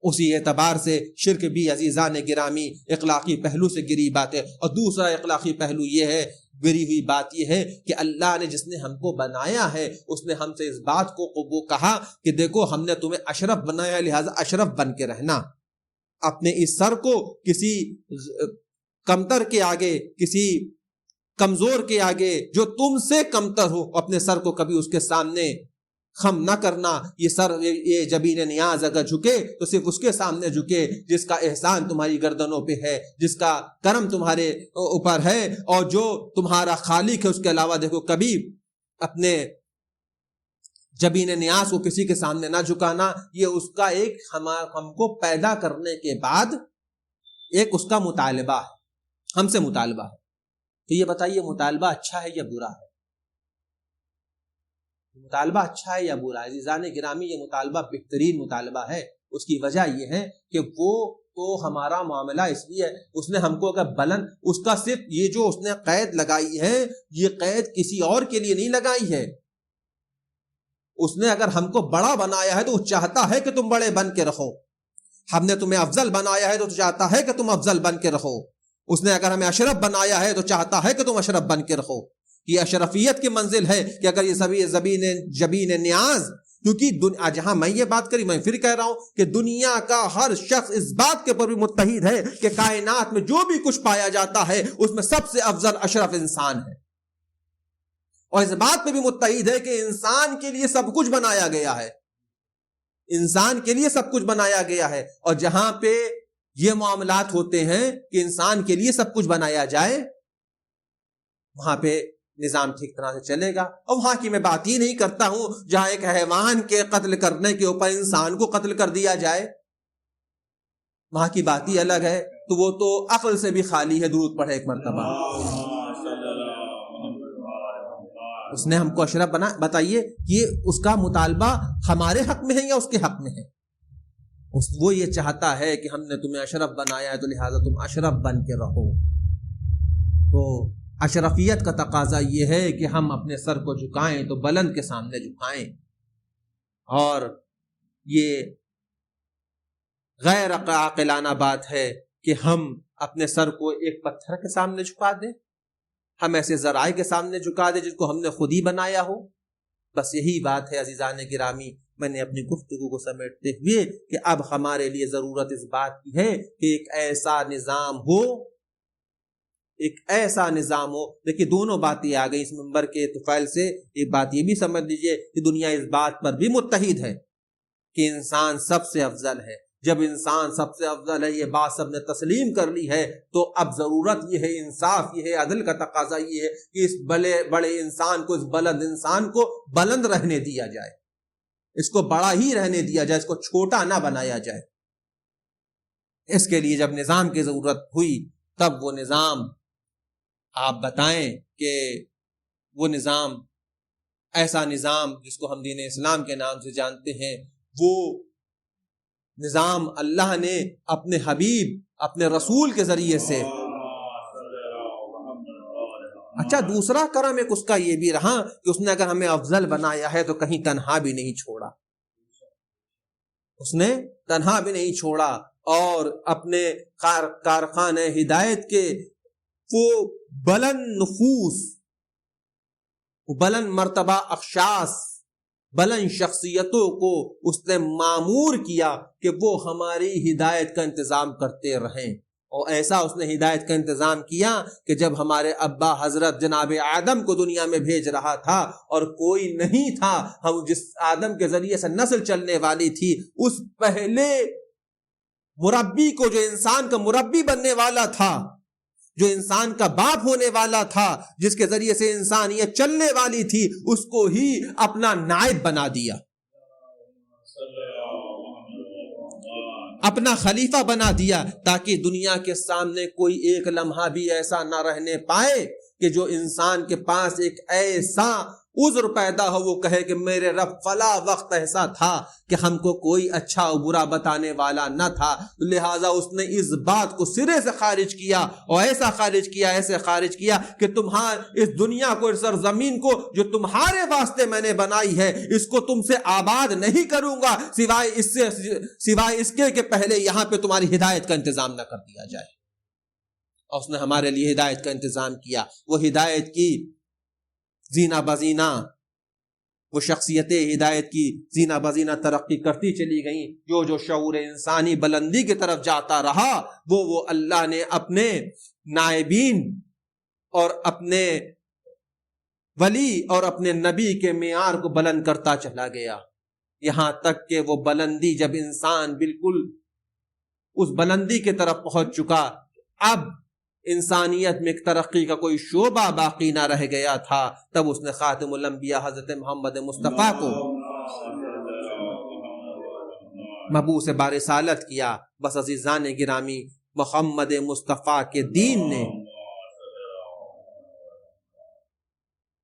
اسی اعتبار سے شرک بھی عزیزان گرامی اخلاقی پہلو سے گری بات ہے۔ اور دوسرا اخلاقی پہلو یہ ہے، گری ہوئی بات یہ ہے کہ اللہ نے جس نے ہم کو بنایا ہے اس نے ہم سے اس بات کو کہا کہ دیکھو ہم نے تمہیں اشرف بنایا، لہٰذا اشرف بن کے رہنا۔ اپنے اس سر کو کسی کمتر کے آگے، کسی کمزور کے آگے، جو تم سے کمتر ہو، اپنے سر کو کبھی اس کے سامنے خم نہ کرنا۔ یہ سر، یہ جبین نیاز اگر جھکے تو صرف اس کے سامنے جھکے جس کا احسان تمہاری گردنوں پہ ہے، جس کا کرم تمہارے اوپر ہے، اور جو تمہارا خالق ہے اس کے علاوہ دیکھو کبھی اپنے جبین نیاز کو کسی کے سامنے نہ جھکانا۔ یہ اس کا ایک ہم کو پیدا کرنے کے بعد ایک اس کا مطالبہ ہے، ہم سے مطالبہ ہے۔ تو یہ بتائیے مطالبہ اچھا ہے یا برا ہے؟ مطالبہ اچھا ہے یا برا ہے؟ عزیزان گرامی یہ مطالبہ بہترین مطالبہ ہے۔ اس کی وجہ یہ ہے کہ وہ تو ہمارا معاملہ اس لیے اس نے ہم کو اگر بلند، اس کا صرف یہ جو اس نے قید لگائی ہے، یہ قید کسی اور کے لیے نہیں لگائی ہے۔ اس نے اگر ہم کو بڑا بنایا ہے تو وہ چاہتا ہے کہ تم بڑے بن کے رہو۔ ہم نے تمہیں افضل بنایا ہے تو چاہتا ہے کہ تم افضل بن کے رہو۔ اس نے اگر ہمیں اشرف بنایا ہے تو چاہتا ہے کہ تم اشرف بن کے رہو۔ یہ اشرفیت کی منزل ہے کہ اگر یہ سبھی جبین نیاز، کیونکہ جہاں میں یہ بات کری، میں پھر کہہ رہا ہوں کہ دنیا کا ہر شخص اس بات کے پر بھی متحد ہے کہ کائنات میں جو بھی کچھ پایا جاتا ہے اس میں سب سے افضل اشرف انسان ہے، اور اس بات پہ بھی متحد ہے کہ انسان کے لیے سب کچھ بنایا گیا ہے، انسان کے لیے سب کچھ بنایا گیا ہے۔ اور جہاں پہ یہ معاملات ہوتے ہیں کہ انسان کے لیے سب کچھ بنایا جائے، وہاں پہ نظام ٹھیک طرح سے چلے گا۔ اور وہاں کی میں بات ہی نہیں کرتا ہوں جہاں ایک حیوان کے قتل کرنے کے اوپر انسان کو قتل کر دیا جائے، وہاں کی بات ہی الگ ہے۔ تو وہ تو عقل سے بھی خالی ہے۔ درود پڑھے ایک مرتبہ۔ اس نے ہم کو اشرف بنا، بتائیے یہ اس کا مطالبہ ہمارے حق میں ہے یا اس کے حق میں ہے؟ وہ یہ چاہتا ہے کہ ہم نے تمہیں اشرف بنایا ہے تو لہٰذا تم اشرف بن کے رہو۔ تو اشرفیت کا تقاضا یہ ہے کہ ہم اپنے سر کو جھکائیں تو بلند کے سامنے جھکائیں، اور یہ غیر عاقلانہ بات ہے کہ ہم اپنے سر کو ایک پتھر کے سامنے جھکا دیں، ہم ایسے ذرائع کے سامنے جھکا دیں جن کو ہم نے خود ہی بنایا ہو۔ بس یہی بات ہے عزیزان گرامی، میں نے اپنی گفتگو کو سمیٹتے ہوئے کہ اب ہمارے لیے ضرورت اس بات کی ہے کہ ایک ایسا نظام ہو، ایک ایسا نظام ہو۔ دیکھیے دونوں باتیں آ گئی اس منبر کے طفیل سے۔ ایک بات یہ بھی سمجھ لیجئے کہ دنیا اس بات پر بھی متحد ہے کہ انسان سب سے افضل ہے۔ جب انسان سب سے افضل ہے، یہ بات سب نے تسلیم کر لی ہے، تو اب ضرورت یہ ہے، انصاف یہ ہے، عدل کا تقاضا یہ ہے کہ اس بڑے انسان کو، اس بلند انسان کو بلند رہنے دیا جائے، اس کو بڑا ہی رہنے دیا جائے، اس کو چھوٹا نہ بنایا جائے۔ اس کے لیے جب نظام کی ضرورت ہوئی تب وہ نظام، آپ بتائیں کہ وہ نظام، ایسا نظام جس کو ہم دین اسلام کے نام سے جانتے ہیں، وہ نظام اللہ نے اپنے حبیب، اپنے رسول کے ذریعے سے۔ اچھا دوسرا کرم ایک اس کا یہ بھی رہا کہ اس نے اگر ہمیں افضل بنایا ہے تو کہیں تنہا بھی نہیں چھوڑا، اس نے تنہا بھی نہیں چھوڑا، اور اپنے کارخانہ ہدایت کے وہ بلند نفوس، بلند مرتبہ اخشاص، بلند شخصیتوں کو اس نے معمور کیا کہ وہ ہماری ہدایت کا انتظام کرتے رہیں۔ اور ایسا اس نے ہدایت کا انتظام کیا کہ جب ہمارے ابا حضرت جناب آدم کو دنیا میں بھیج رہا تھا اور کوئی نہیں تھا، ہم جس آدم کے ذریعے سے نسل چلنے والی تھی، اس پہلے مربی کو، جو انسان کا مربی بننے والا تھا، جو انسان کا باپ ہونے والا تھا، جس کے ذریعے سے انسانیت چلنے والی تھی، اس کو ہی اپنا نائب بنا دیا، اپنا خلیفہ بنا دیا، تاکہ دنیا کے سامنے کوئی ایک لمحہ بھی ایسا نہ رہنے پائے کہ جو انسان کے پاس ایک ایسا عذر پیدا ہو، وہ کہے کہ میرے رب فلاں وقت ایسا تھا کہ ہم کو کوئی اچھا اور برا بتانے والا نہ تھا۔ لہٰذا اس نے اس بات کو سرے سے خارج کیا، اور ایسا خارج کیا، ایسے خارج کیا کہ تمہارے اس دنیا کو، اس سرزمین کو جو تمہارے واسطے میں نے بنائی ہے، اس کو تم سے آباد نہیں کروں گا سوائے اس کے کہ پہلے یہاں پہ تمہاری ہدایت کا انتظام نہ کر دیا جائے۔ اور اس نے ہمارے لیے ہدایت کا انتظام کیا۔ وہ ہدایت کی زینہ بزینہ، وہ شخصیت ہدایت کی زینہ بزینہ ترقی کرتی چلی گئیں۔ جو شعور انسانی بلندی کی طرف جاتا رہا، وہ اللہ نے اپنے نائبین اور اپنے ولی اور اپنے نبی کے معیار کو بلند کرتا چلا گیا، یہاں تک کہ وہ بلندی جب انسان بالکل اس بلندی کی طرف پہنچ چکا، اب انسانیت میں ایک ترقی کا کوئی شعبہ باقی نہ رہ گیا تھا، تب اس نے خاتم الانبیاء حضرت محمد مصطفیٰ کو مبعوث برسالت کیا۔ بس عزیزان گرامی، محمد مصطفیٰ کے دین نے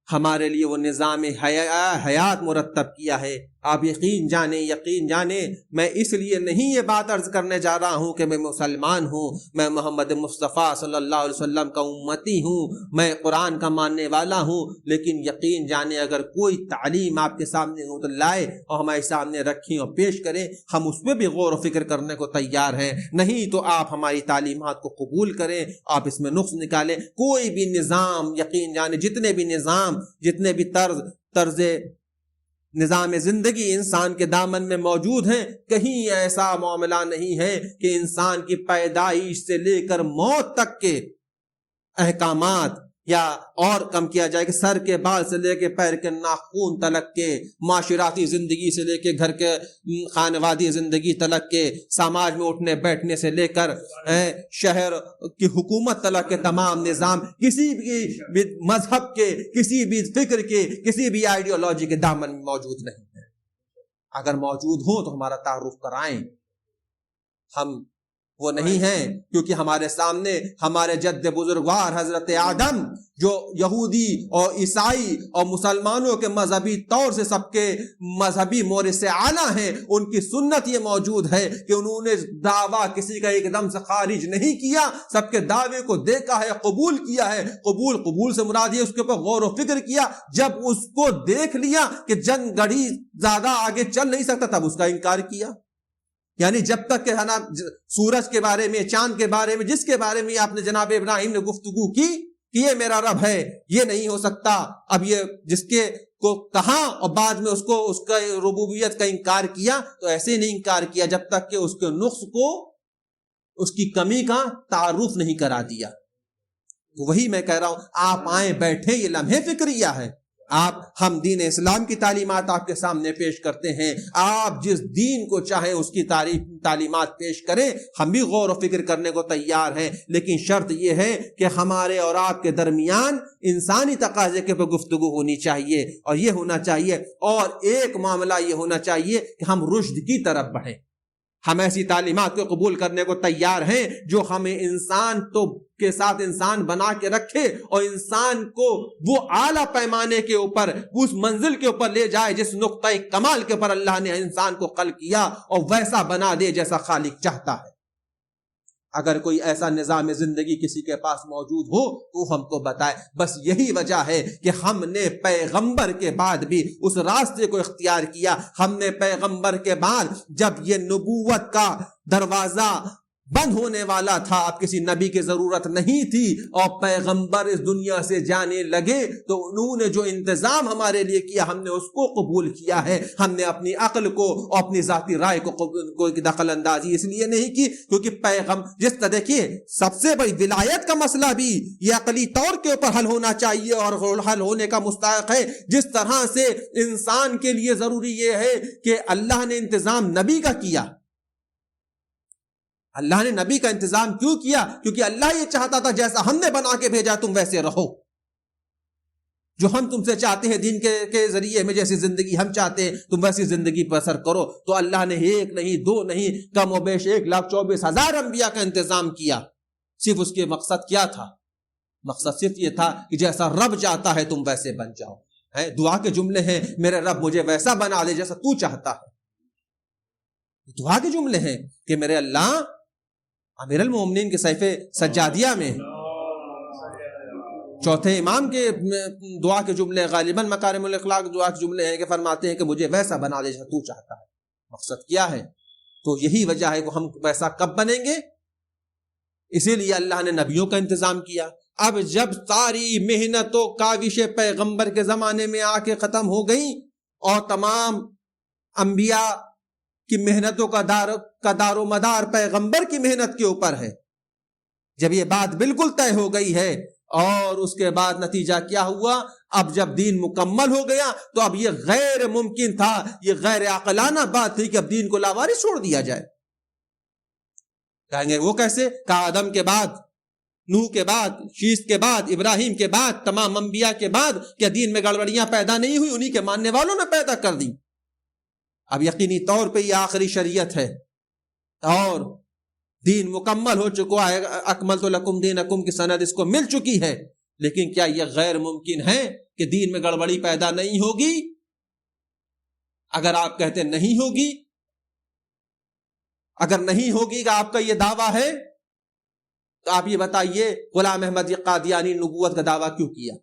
ہمارے لیے وہ نظام حیات مرتب کیا ہے۔ آپ یقین جانیں میں اس لیے نہیں یہ بات عرض کرنے جا رہا ہوں کہ میں مسلمان ہوں، میں محمد مصطفیٰ صلی اللہ علیہ وسلم کا امتی ہوں، میں قرآن کا ماننے والا ہوں، لیکن یقین جانیں اگر کوئی تعلیم آپ کے سامنے ہو تو لائے اور ہمارے سامنے رکھیں اور پیش کریں، ہم اس پہ بھی غور و فکر کرنے کو تیار ہیں۔ نہیں تو آپ ہماری تعلیمات کو قبول کریں، آپ اس میں نقص نکالیں۔ کوئی بھی نظام، یقین جانیں جتنے بھی طرز نظام زندگی انسان کے دامن میں موجود ہیں، کہیں ایسا معاملہ نہیں ہے کہ انسان کی پیدائش سے لے کر موت تک کے احکامات یا اور کم کیا جائے کہ سر کے بال سے لے کے پیر کے ناخن تلک کے، معاشراتی زندگی سے لے کے گھر کے خانوادی زندگی تلک کے، سماج میں اٹھنے بیٹھنے سے لے کر شہر کی حکومت تلک کے تمام نظام کسی بھی مذہب کے، کسی بھی فکر کے، کسی بھی آئیڈیالوجی کے دامن میں موجود نہیں ہے۔ اگر موجود ہوں تو ہمارا تعارف کرائیں۔ ہم وہ نہیں ہیں، کیونکہ ہمارے سامنے ہمارے جد بزرگوار حضرت آدم، جو یہودی اور عیسائی اور مسلمانوں کے مذہبی طور سے سب کے مذہبی مورث سے اعلیٰ ہیں، ان کی سنت یہ موجود ہے کہ انہوں نے دعویٰ کسی کا ایک دم سے خارج نہیں کیا، سب کے دعوے کو دیکھا ہے، قبول کیا ہے۔ قبول سے مراد یہ اس کے اوپر غور و فکر کیا، جب اس کو دیکھ لیا کہ جنگ گڑھی زیادہ آگے چل نہیں سکتا، تب اس کا انکار کیا یعنی جب تک کہ سورج کے بارے میں، چاند کے بارے میں، جس کے بارے میں آپ نے جناب ابراہیم نے گفتگو کی کہ یہ میرا رب ہے، یہ نہیں ہو سکتا، اب یہ جس کے کو کہا اور بعد میں اس کا ربوبیت کا انکار کیا، تو ایسے نہیں انکار کیا جب تک کہ اس کے نقص کو، اس کی کمی کا تعارف نہیں کرا دیا۔ وہی میں کہہ رہا ہوں، آپ آئیں بیٹھیں، یہ لمحے فکریہ ہے۔ ہم دین اسلام کی تعلیمات آپ کے سامنے پیش کرتے ہیں، آپ جس دین کو چاہیں اس کی تعلیمات پیش کریں، ہم بھی غور و فکر کرنے کو تیار ہیں، لیکن شرط یہ ہے کہ ہمارے اور آپ کے درمیان انسانی تقاضے کے پر گفتگو ہونی چاہیے، اور یہ ہونا چاہیے، اور ایک معاملہ یہ ہونا چاہیے کہ ہم رشد کی طرف بڑھیں۔ ہم ایسی تعلیمات کو قبول کرنے کو تیار ہیں جو ہمیں انسان کے ساتھ انسان بنا کے رکھے، اور انسان کو وہ اعلیٰ پیمانے کے اوپر، اس منزل کے اوپر لے جائے جس نقطۂ کمال کے اوپر اللہ نے انسان کو خلق کیا، اور ویسا بنا دے جیسا خالق چاہتا ہے۔ اگر کوئی ایسا نظام زندگی کسی کے پاس موجود ہو تو ہم کو بتائے۔ بس یہی وجہ ہے کہ ہم نے پیغمبر کے بعد بھی اس راستے کو اختیار کیا۔ ہم نے پیغمبر کے بعد جب یہ نبوت کا دروازہ بند ہونے والا تھا، اب کسی نبی کی ضرورت نہیں تھی، اور پیغمبر اس دنیا سے جانے لگے، تو انہوں نے جو انتظام ہمارے لیے کیا ہم نے اس کو قبول کیا ہے۔ ہم نے اپنی عقل کو اور اپنی ذاتی رائے کو دخل اندازی اس لیے نہیں کی کیونکہ جس طرح دیکھیے سب سے بڑی ولایت کا مسئلہ بھی یہ عقلی طور کے اوپر حل ہونا چاہیے، اور حل ہونے کا مستحق ہے۔ جس طرح سے انسان کے لیے ضروری یہ ہے کہ اللہ نے انتظام نبی کا کیا۔ اللہ نے نبی کا انتظام کیوں کیا؟ کیونکہ اللہ یہ چاہتا تھا جیسا ہم نے بنا کے بھیجا تم ویسے رہو، جو ہم تم سے چاہتے ہیں دین کے ذریعے میں، جیسی زندگی ہم چاہتے ہیں تم ویسی زندگی بسر کرو۔ تو اللہ نے ایک نہیں، دو نہیں، کم و بیش 1,24,000 انبیاء کا انتظام کیا۔ صرف اس کے مقصد کیا تھا؟ مقصد صرف یہ تھا کہ جیسا رب چاہتا ہے تم ویسے بن جاؤ۔ دعا کے جملے ہیں، میرے رب مجھے ویسا بنا دے جیسا تو چاہتا ہے۔ دعا کے جملے ہیں کہ میرے اللہ، امیر المومنین کے صحیفے سجادیہ میں چوتھے امام کے دعا کے جملے، غالباً مکارم الاخلاق دعا کے جملے ہیں کہ فرماتے ہیں کہ مجھے ویسا بنا دے جیسا تو چاہتا ہے۔ مقصد کیا ہے؟ تو یہی وجہ ہے کہ ہم ویسا کب بنیں گے؟ اسی لیے اللہ نے نبیوں کا انتظام کیا۔ اب جب ساری محنت و کاوش پیغمبر کے زمانے میں آ کے ختم ہو گئی، اور تمام انبیاء کی محنتوں کا دار و مدار پیغمبر کی محنت کے اوپر ہے، جب یہ بات بالکل طے ہو گئی ہے، اور اس کے بعد نتیجہ کیا ہوا؟ اب جب دین مکمل ہو گیا تو اب یہ غیر ممکن تھا، یہ غیر عقلانہ بات تھی کہ اب دین کو لاوارث چھوڑ دیا جائے۔ کہیں گے وہ کیسے؟ کہ آدم کے بعد، نوح کے بعد، شیث کے بعد، ابراہیم کے بعد، تمام انبیاء کے بعد کیا دین میں گڑبڑیاں پیدا نہیں ہوئی؟ انہی کے ماننے والوں نے پیدا کر دی۔ اب یقینی طور پہ یہ آخری شریعت ہے، اور دین مکمل ہو چکا ہے، اکملت لکم دینکم کی سند اس کو مل چکی ہے۔ لیکن کیا یہ غیر ممکن ہے کہ دین میں گڑبڑی پیدا نہیں ہوگی؟ اگر آپ کہتے نہیں ہوگی، اگر نہیں ہوگی کہ آپ کا یہ دعویٰ ہے، تو آپ یہ بتائیے غلام احمد قادیانی نبوت کا دعویٰ کیوں کیا؟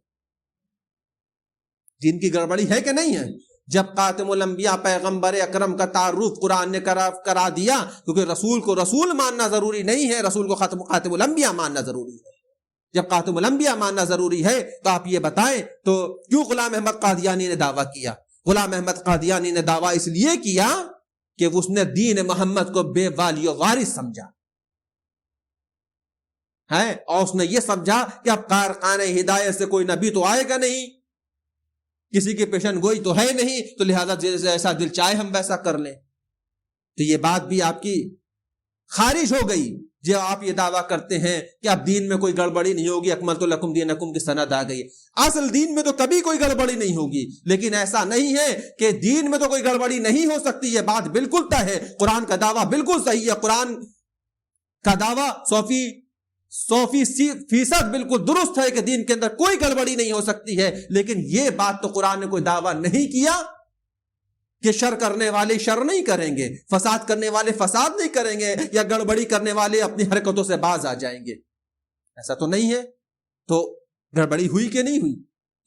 دین کی گڑبڑی ہے کہ نہیں ہے؟ جب خاتم الانبیاء پیغمبر اکرم کا تعارف قرآن نے کرا دیا، کیونکہ رسول کو رسول ماننا ضروری نہیں ہے، رسول کو خاتم الانبیاء ماننا ضروری ہے۔ جب خاتم الانبیاء ماننا ضروری ہے تو آپ یہ بتائیں تو کیوں غلام احمد قادیانی نے دعویٰ کیا؟ غلام احمد قادیانی نے دعویٰ اس لیے کیا کہ اس نے دین محمد کو بے والی و وارث سمجھا ہے، اور اس نے یہ سمجھا کہ اب کارخانہ ہدایت سے کوئی نبی تو آئے گا نہیں، کسی کی پیشن گوئی تو ہے نہیں، تو لہذا جیسا دل چاہے ہم ویسا کر لیں۔ تو یہ بات بھی آپ کی خارج ہو گئی جو آپ یہ دعویٰ کرتے ہیں کہ اب دین میں کوئی گڑبڑی نہیں ہوگی، اکملت لکم دینکم کی سند آ گئی۔ اصل دین میں تو کبھی کوئی گڑبڑی نہیں ہوگی، لیکن ایسا نہیں ہے کہ دین میں تو کوئی گڑبڑی نہیں ہو سکتی، یہ بات بالکل طے ہے۔ قرآن کا دعویٰ بالکل صحیح ہے، قرآن کا دعویٰ 100% بالکل درست ہے کہ دین کے اندر کوئی گڑبڑی نہیں ہو سکتی ہے، لیکن یہ بات تو قرآن نے کوئی دعویٰ نہیں کیا کہ شر کرنے والے شر نہیں کریں گے، فساد کرنے والے فساد نہیں کریں گے، یا گڑبڑی کرنے والے اپنی حرکتوں سے باز آ جائیں گے، ایسا تو نہیں ہے۔ تو گڑبڑی ہوئی کہ نہیں ہوئی؟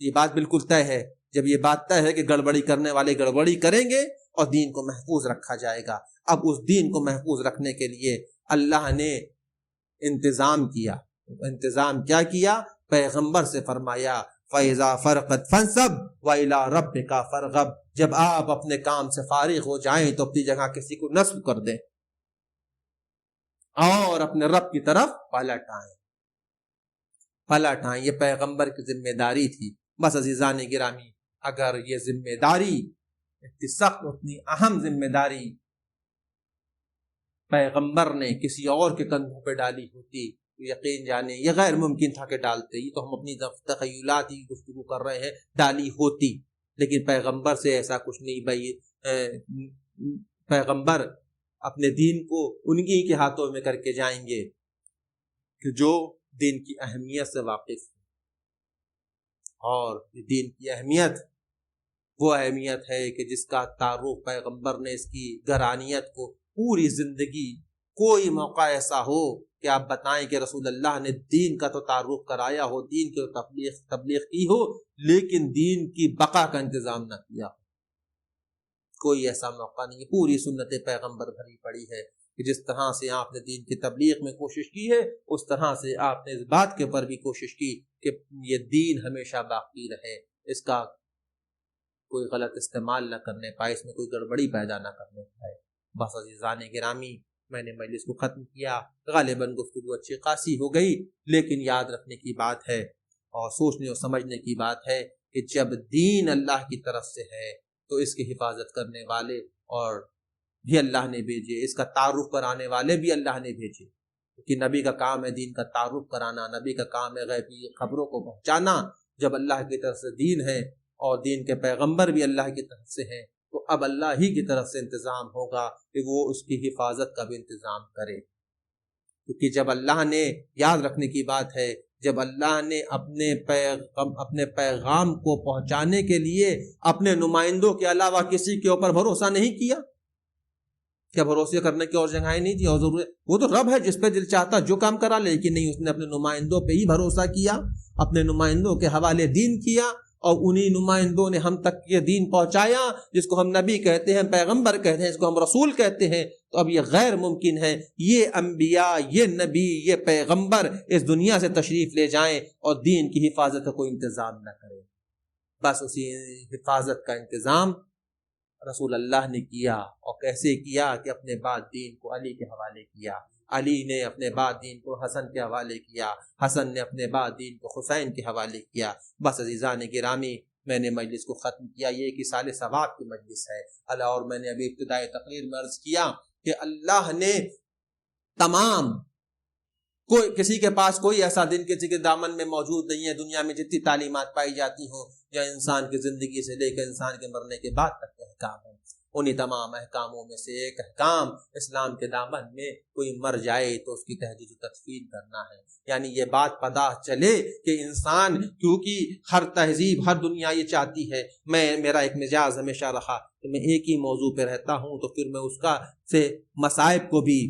یہ بات بالکل طے ہے۔ جب یہ بات طے ہے کہ گڑبڑی کرنے والے گڑبڑی کریں گے اور دین کو محفوظ رکھا جائے گا۔ اب اس دین کو محفوظ رکھنے کے لیے اللہ نے انتظام کیا۔ انتظام کیا کیا؟ پیغمبر سے فرمایا فَإِذَا فَرَغْتَ فَانْصَبْ وَإِلَىٰ رَبِّكَ فَارْغَب، جب آپ اپنے کام سے فارغ ہو جائیں تو اپنی جگہ کسی کو نصب کر دیں اور اپنے رب کی طرف پلٹ آئیں۔ یہ پیغمبر کی ذمہ داری تھی۔ بس عزیزان گرامی، اگر یہ ذمہ داری اتنی سخت، اتنی اہم ذمہ داری پیغمبر نے کسی اور کے کندھوں پہ ڈالی ہوتی تو یقین جانے یہ غیر ممکن تھا کہ ڈالتے، یہ تو ہم اپنی تخیلات ہی گفتگو کر رہے ہیں، ڈالی ہوتی، لیکن پیغمبر سے ایسا کچھ نہیں بھائی۔ پیغمبر اپنے دین کو انہی کے ہاتھوں میں کر کے جائیں گے کہ جو دین کی اہمیت سے واقف ہے، اور دین کی اہمیت وہ اہمیت ہے کہ جس کا تعارف پیغمبر نے اس کی گرانیت کو پوری زندگی، کوئی موقع ایسا ہو کہ آپ بتائیں کہ رسول اللہ نے دین کا تو تعارف کرایا ہو، دین کی تبلیغ کی ہو، لیکن دین کی بقا کا انتظام نہ کیا ہو، کوئی ایسا موقع نہیں۔ پوری سنت پیغمبر بھری پڑی ہے کہ جس طرح سے آپ نے دین کی تبلیغ میں کوشش کی ہے، اس طرح سے آپ نے اس بات کے پر بھی کوشش کی کہ یہ دین ہمیشہ باقی رہے، اس کا کوئی غلط استعمال نہ کرنے پائے، اس میں کوئی گڑبڑی پیدا نہ کرنے پائے۔ بس عزیزان گرامی، میں نے مجلس کو ختم کیا، غالباً گفتگو اچھی خاصی ہو گئی، لیکن یاد رکھنے کی بات ہے اور سوچنے اور سمجھنے کی بات ہے کہ جب دین اللہ کی طرف سے ہے تو اس کی حفاظت کرنے والے اور بھی اللہ نے بھیجے، اس کا تعارف کرانے والے بھی اللہ نے بھیجے، کیونکہ نبی کا کام ہے دین کا تعارف کرانا، نبی کا کام ہے غیبی خبروں کو پہنچانا۔ جب اللہ کی طرف سے دین ہے اور دین کے پیغمبر بھی اللہ کی طرف سے ہیں تو اب اللہ ہی کی طرف سے انتظام ہوگا کہ وہ اس کی حفاظت کا بھی انتظام کرے، کیونکہ جب اللہ نے، یاد رکھنے کی بات ہے، جب اللہ نے اپنے پیغام کو پہنچانے کے لیے اپنے نمائندوں کے علاوہ کسی کے اوپر بھروسہ نہیں کیا، کیا بھروسے کرنے کی اور جگہیں نہیں تھی؟ اور ضرور وہ تو رب ہے جس پہ دل چاہتا جو کام کرا، لیکن نہیں، اس نے اپنے نمائندوں پہ ہی بھروسہ کیا، اپنے نمائندوں کے حوالے دین کیا، اور انہی نمائندوں نے ہم تک یہ دین پہنچایا جس کو ہم نبی کہتے ہیں، پیغمبر کہتے ہیں، جس کو ہم رسول کہتے ہیں۔ تو اب یہ غیر ممکن ہے یہ انبیاء، یہ نبی، یہ پیغمبر اس دنیا سے تشریف لے جائیں اور دین کی حفاظت کا کوئی انتظام نہ کریں۔ بس اسی حفاظت کا انتظام رسول اللہ نے کیا، اور کیسے کیا کہ اپنے بعد دین کو علی کے حوالے کیا، علی نے اپنے بعد دین کو حسن کے حوالے کیا، حسن نے اپنے بعد دین کو حسین کے حوالے کیا۔ بس عزیزان گرامی، میں نے مجلس کو ختم کیا، یہ ایک سال ثواب کی مجلس ہے اللہ، اور میں نے ابھی ابتدائی تقریر میں عرض کیا کہ اللہ نے تمام، کوئی کسی کے پاس کوئی ایسا دن کسی کے دامن میں موجود نہیں ہے دنیا میں جتنی تعلیمات پائی جاتی ہوں یا انسان کی زندگی سے لے کر انسان کے مرنے کے بعد تک کے احکام ہیں، انہی تمام احکاموں میں سے ایک احکام اسلام کے دامن میں کوئی مر جائے تو اس کی تہجید و تدفین کرنا ہے۔ یعنی یہ بات پتہ چلے کہ انسان، کیونکہ ہر تہذیب، ہر دنیا یہ چاہتی ہے، میرا ایک مزاج ہمیشہ رہا کہ میں ایک ہی موضوع پہ رہتا ہوں تو پھر میں اس کا سے مصائب کو بھی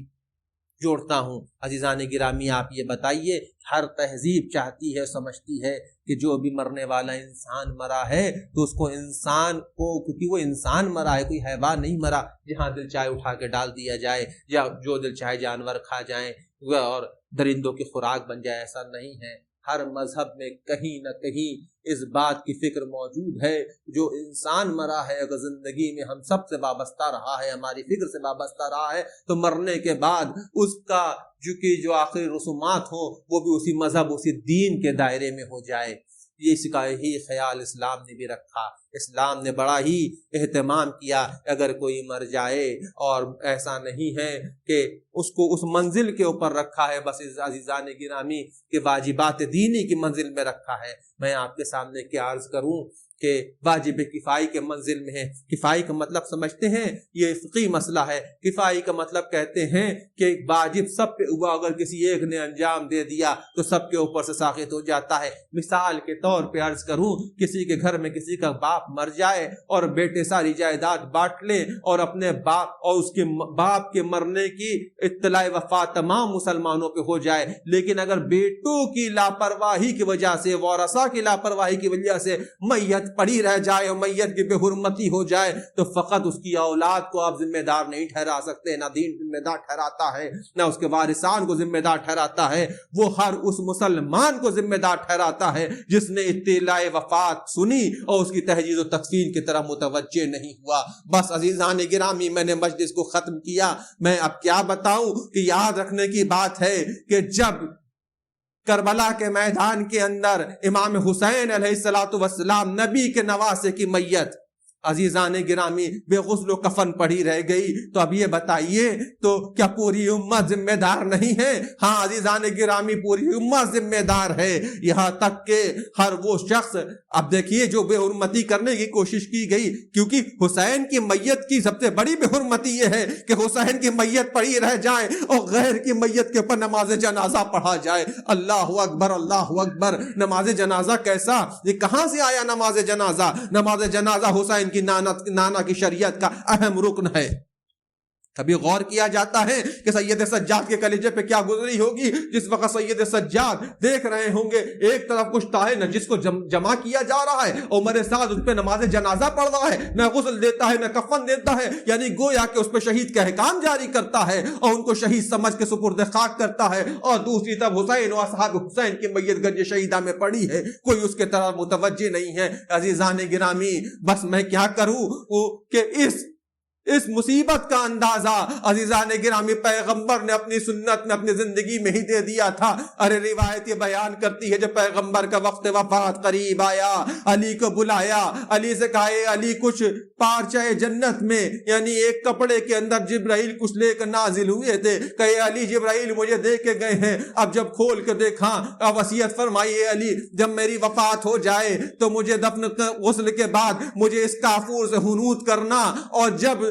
جوڑتا ہوں۔ عزیزان گرامی، آپ یہ بتائیے، ہر تہذیب چاہتی ہے، سمجھتی ہے کہ جو بھی مرنے والا انسان مرا ہے تو اس کو انسان کو، کیونکہ وہ انسان مرا ہے، کوئی حیوان نہیں مرا جہاں دل چاہے اٹھا کے ڈال دیا جائے یا جو دل چاہے جانور کھا جائیں اور درندوں کی خوراک بن جائے، ایسا نہیں ہے۔ ہر مذہب میں کہیں نہ کہیں اس بات کی فکر موجود ہے، جو انسان مرا ہے، اگر زندگی میں ہم سب سے وابستہ رہا ہے، ہماری فکر سے وابستہ رہا ہے، تو مرنے کے بعد اس کا جو آخری رسومات ہوں وہ بھی اسی مذہب، اسی دین کے دائرے میں ہو جائے۔ اس کا ہی خیال اسلام نے بھی رکھا۔ اسلام نے بڑا ہی اہتمام کیا، اگر کوئی مر جائے اور ایسا نہیں ہے کہ اس کو اس منزل کے اوپر رکھا ہے، بس عزیزان گرامی کہ واجبات دینی کی منزل میں رکھا ہے۔ میں آپ کے سامنے کیا عرض کروں کہ واجب کفائی کے منزل میں ہے۔ کفائی کا مطلب سمجھتے ہیں، یہ فقہی مسئلہ ہے۔ کفائی کا مطلب کہتے ہیں کہ واجب سب پہ ہوا، اگر کسی ایک نے انجام دے دیا تو سب کے اوپر سے ساقط ہو جاتا ہے۔ مثال کے طور پہ عرض کروں، کسی کے گھر میں کسی کا باپ مر جائے اور بیٹے ساری جائیداد بانٹ لیں اور اپنے باپ اور اس کے باپ کے مرنے کی اطلاع وفات تمام مسلمانوں پہ ہو جائے، لیکن اگر بیٹوں کی لاپرواہی کی وجہ سے، ورثاء کی لاپرواہی کی وجہ سے میت میت پڑی رہ جائے اور میت کی بے حرمتی ہو جائے تو فقط اس کی اولاد کو آپ ذمہ دار نہیں ٹھہرا سکتے، نہ دین ذمہ دار ٹھہراتا ہے، نہ اس کے وارثان کو ذمہ دار ٹھہراتا ہے، وہ ہر اس مسلمان کو ذمہ دار ٹھہراتا ہے جس نے اطلاع وفات سنی اور اس کی تہجید و تکفین کی طرف متوجہ نہیں ہوا۔ بس عزیزان گرامی، میں نے مجلس کو ختم کیا۔ میں اب کیا بتاؤں کہ یاد رکھنے کی بات ہے کہ جب کربلا کے میدان کے اندر امام حسین علیہ السلام نبی کے نواسے کی میت عزیزان گرامی بے غسل و کفن پڑی رہ گئی، تو اب یہ بتائیے تو کیا پوری امت ذمہ دار نہیں ہے؟ ہاں عزیزان گرامی، پوری امت ذمہ دار ہے، یہاں تک کہ ہر وہ شخص، اب دیکھیے جو بے حرمتی کرنے کی کوشش کی گئی، کیونکہ حسین کی میت کی سب سے بڑی بے حرمتی یہ ہے کہ حسین کی میت پڑی رہ جائے اور غیر کی میت کے اوپر نماز جنازہ پڑھا جائے۔ اللہ اکبر، اللہ اکبر! نماز جنازہ کیسا؟ یہ کہاں سے آیا نماز جنازہ؟ نماز جنازہ حسین کی نانا کی شریعت کا اہم رکن ہے۔ کبھی غور کیا جاتا ہے کہ سید سجاد کے کلیجے پہ کیا گزری ہوگی جس وقت سید سجاد دیکھ رہے ہوں گے ایک طرف کچھ تائے نہ جس کو جمع کیا جا رہا ہے اور میرے ساتھ اس پہ نماز جنازہ پڑھ رہا ہے، نہ غسل دیتا ہے نہ کفن دیتا ہے، یعنی گویا کہ اس پہ شہید کا احکام جاری کرتا ہے اور ان کو شہید سمجھ کے سپرد خاک کرتا ہے، اور دوسری طرف حسین و اصحاب حسین کی میت گنج شہیدہ میں پڑی ہے، کوئی اس کے طرف متوجہ نہیں ہے۔ عزیزان گرامی، بس میں کیا کروں کہ اس مصیبت کا اندازہ عزیزان گرامی پیغمبر نے اپنی سنت میں اپنی زندگی میں ہی دے دیا تھا۔ ارے روایت یہ بیان کرتی ہے جب پیغمبر کا وقت وفات قریب آیا، علی کو بلایا، علی سے کہا اے علی کچھ پارچہ جنت میں یعنی ایک کپڑے کے اندر جبرائیل کچھ لے کر نازل ہوئے تھے، کہ علی جبرائیل مجھے دے کے گئے ہیں، اب جب کھول کے دیکھا وصیت فرمائی علی جب میری وفات ہو جائے تو مجھے دفن غسل کے بعد مجھے اس کافور سے حنوط کرنا، اور جب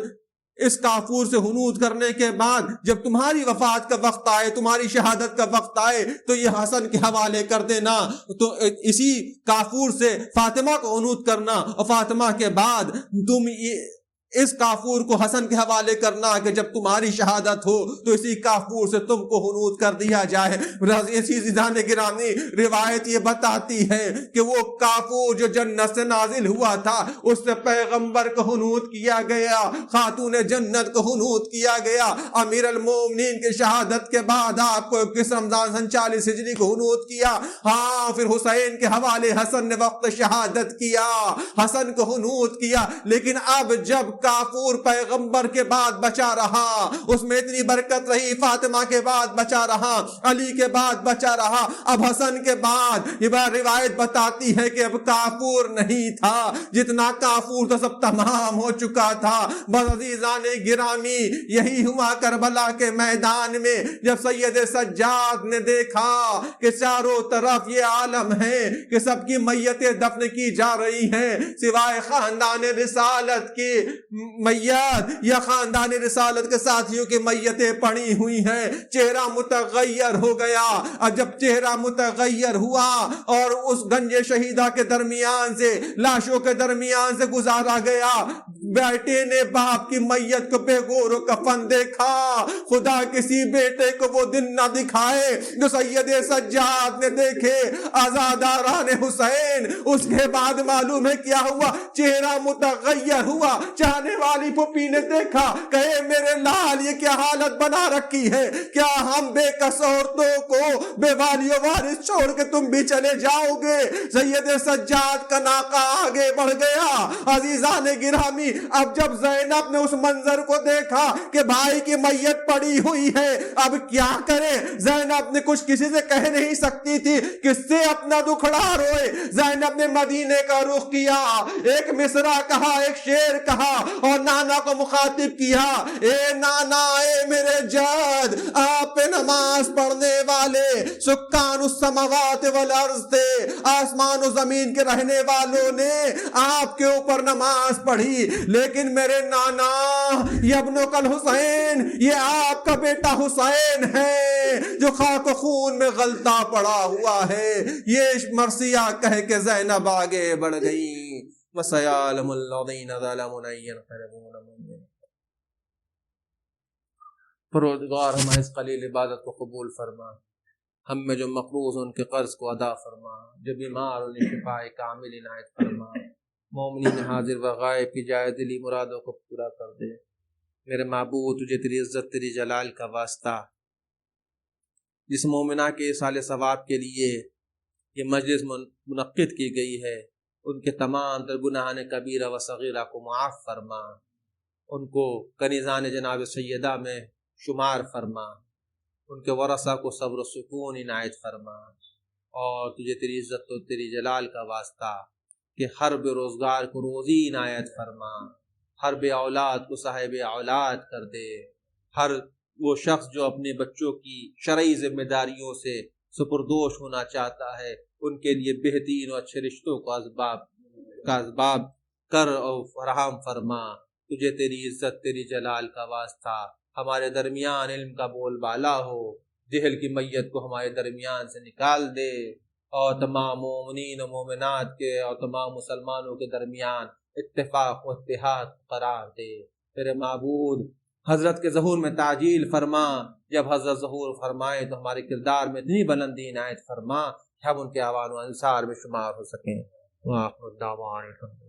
اس کافور سے حنوط کرنے کے بعد جب تمہاری وفات کا وقت آئے، تمہاری شہادت کا وقت آئے تو یہ حسن کے حوالے کر دینا، تو اسی کافور سے فاطمہ کو حنوط کرنا، اور فاطمہ کے بعد تم اس کافور کو حسن کے حوالے کرنا کہ جب تمہاری شہادت ہو تو اسی کافور سے تم کو حنوط کر دیا جائے۔ اسی عزیزان گرامی روایت یہ بتاتی ہے کہ وہ کافور جو جنت سے نازل ہوا تھا اس سے پیغمبر کو حنوط کیا گیا، خاتون جنت کو حنوط کیا گیا۔ امیر المومنین کی شہادت کے بعد آپ کو 21 رمضان سن 40 ہجری کو حنوط کیا، ہاں پھر حسین کے حوالے حسن نے وقت شہادت کیا، حسن کو حنوط کیا۔ لیکن اب جب کافور پیغمبر کے بعد بچا رہا، اس میں اتنی برکت رہی، فاطمہ کے بعد بچا رہا، علی کے بعد بچا رہا، اب حسن کے بعد یہ روایت بتاتی ہے کہ اب کافور نہیں تھا، جتنا کافور تھا سب تمام ہو چکا تھا۔ بس عزیزان گرامی یہی ہوا کربلا کے میدان میں جب سید سجاد نے دیکھا کہ چاروں طرف یہ عالم ہے کہ سب کی میتیں دفن کی جا رہی ہیں سوائے خاندان رسالت کی میت یا خاندان رسالت کے ساتھیوں کی میتیں پڑی ہوئی ہیں، چہرہ متغیر ہو گیا۔ اور جب چہرہ متغیر ہوا اور اس گنج شہیدہ کے درمیان سے لاشوں کے درمیان سے گزارا گیا، بیٹے نے باپ کی میت کو بے گور و کفن دیکھا، خدا کسی بیٹے کو وہ دن نہ دکھائے جو سید سجاد نے دیکھے عزاداران حسین۔ اس کے بعد معلوم ہے کیا ہوا، چہرہ متغیر ہوا، چاہنے والی پھوپھی نے دیکھا کہ میرے لال یہ کیا حالت بنا رکھی ہے، کیا ہم بے کس عورتوں کو بے والی و وارث چھوڑ کے تم بھی چلے جاؤ گے؟ سید سجاد کا ناقہ آگے بڑھ گیا۔ عزیزان گرامی اب جب زینب نے اس منظر کو دیکھا کہ بھائی کی میت پڑی ہوئی ہے، اب کیا کرے؟ زینب نے کچھ کسی سے کہہ نہیں سکتی تھی، کس سے اپنا دکھڑا روئے؟ زینب نے مدینے کا رخ کیا، ایک مصرع کہا، ایک شعر کہا اور نانا کو مخاطب کیا، اے نانا اے میرے جد، آپ پہ نماز پڑھنے والے سکان السماوات والارض تھے، آسمان و زمین کے رہنے والوں نے آپ کے اوپر نماز پڑھی، لیکن میرے نانا یہ ابنک الحسین، یہ آپ کا بیٹا حسین ہے جو خاک و خون میں غلطہ پڑا ہوا ہے۔ یہ مرثیہ کہہ کے زینب آگے بڑھ گئی۔ وَسَيَعْلَمُ الَّذِينَ ظَلَمُوا أَيَّ يَنقَلِبُونَ مُنْقَلِبُونَ۔ پروردگار ہمیں اس قلیل عبادت کو قبول فرما، ہم میں جو مقروض ان کے قرض کو ادا فرما، جو بیمار انہیں شفاء کامل عنایت فرما، مومنین حاضر و غائب کی جائے دلی مرادوں کو پورا کر دے۔ میرے معبود تجھے تیری عزت تیری جلال کا واسطہ، جس مومنہ کے اصال ثواب کے لیے یہ مجلس منعقد کی گئی ہے، ان کے تمام تر گناہان کبیرہ و صغیرہ کو معاف فرما، ان کو کنیزان جناب سیدہ میں شمار فرما، ان کے ورثہ کو صبر و سکون عنایت فرما، اور تجھے تیری عزت و تیری جلال کا واسطہ کہ ہر بے روزگار کو روزی عنایت فرما، ہر بے اولاد کو صاحب اولاد کر دے، ہر وہ شخص جو اپنے بچوں کی شرعی ذمہ داریوں سے سپردوش ہونا چاہتا ہے، ان کے لیے بہترین اور اچھے رشتوں کا اسباب کر اور فراہم فرما۔ تجھے تیری عزت تیری جلال کا واسطہ ہمارے درمیان علم کا بول بالا ہو، جہل کی میت کو ہمارے درمیان سے نکال دے، اور تمام مومنین و مومنات کے اور تمام مسلمانوں کے درمیان اتفاق و اتحاد قرار دے۔ تیرے معبود حضرت کے ظہور میں تعجیل فرما، جب حضرت ظہور فرمائے تو ہمارے کردار میں اتنی بلندی عنایت فرما کہ ہم ان کے اعوان و انصار میں شمار ہو سکیں۔ وآخر دعوانا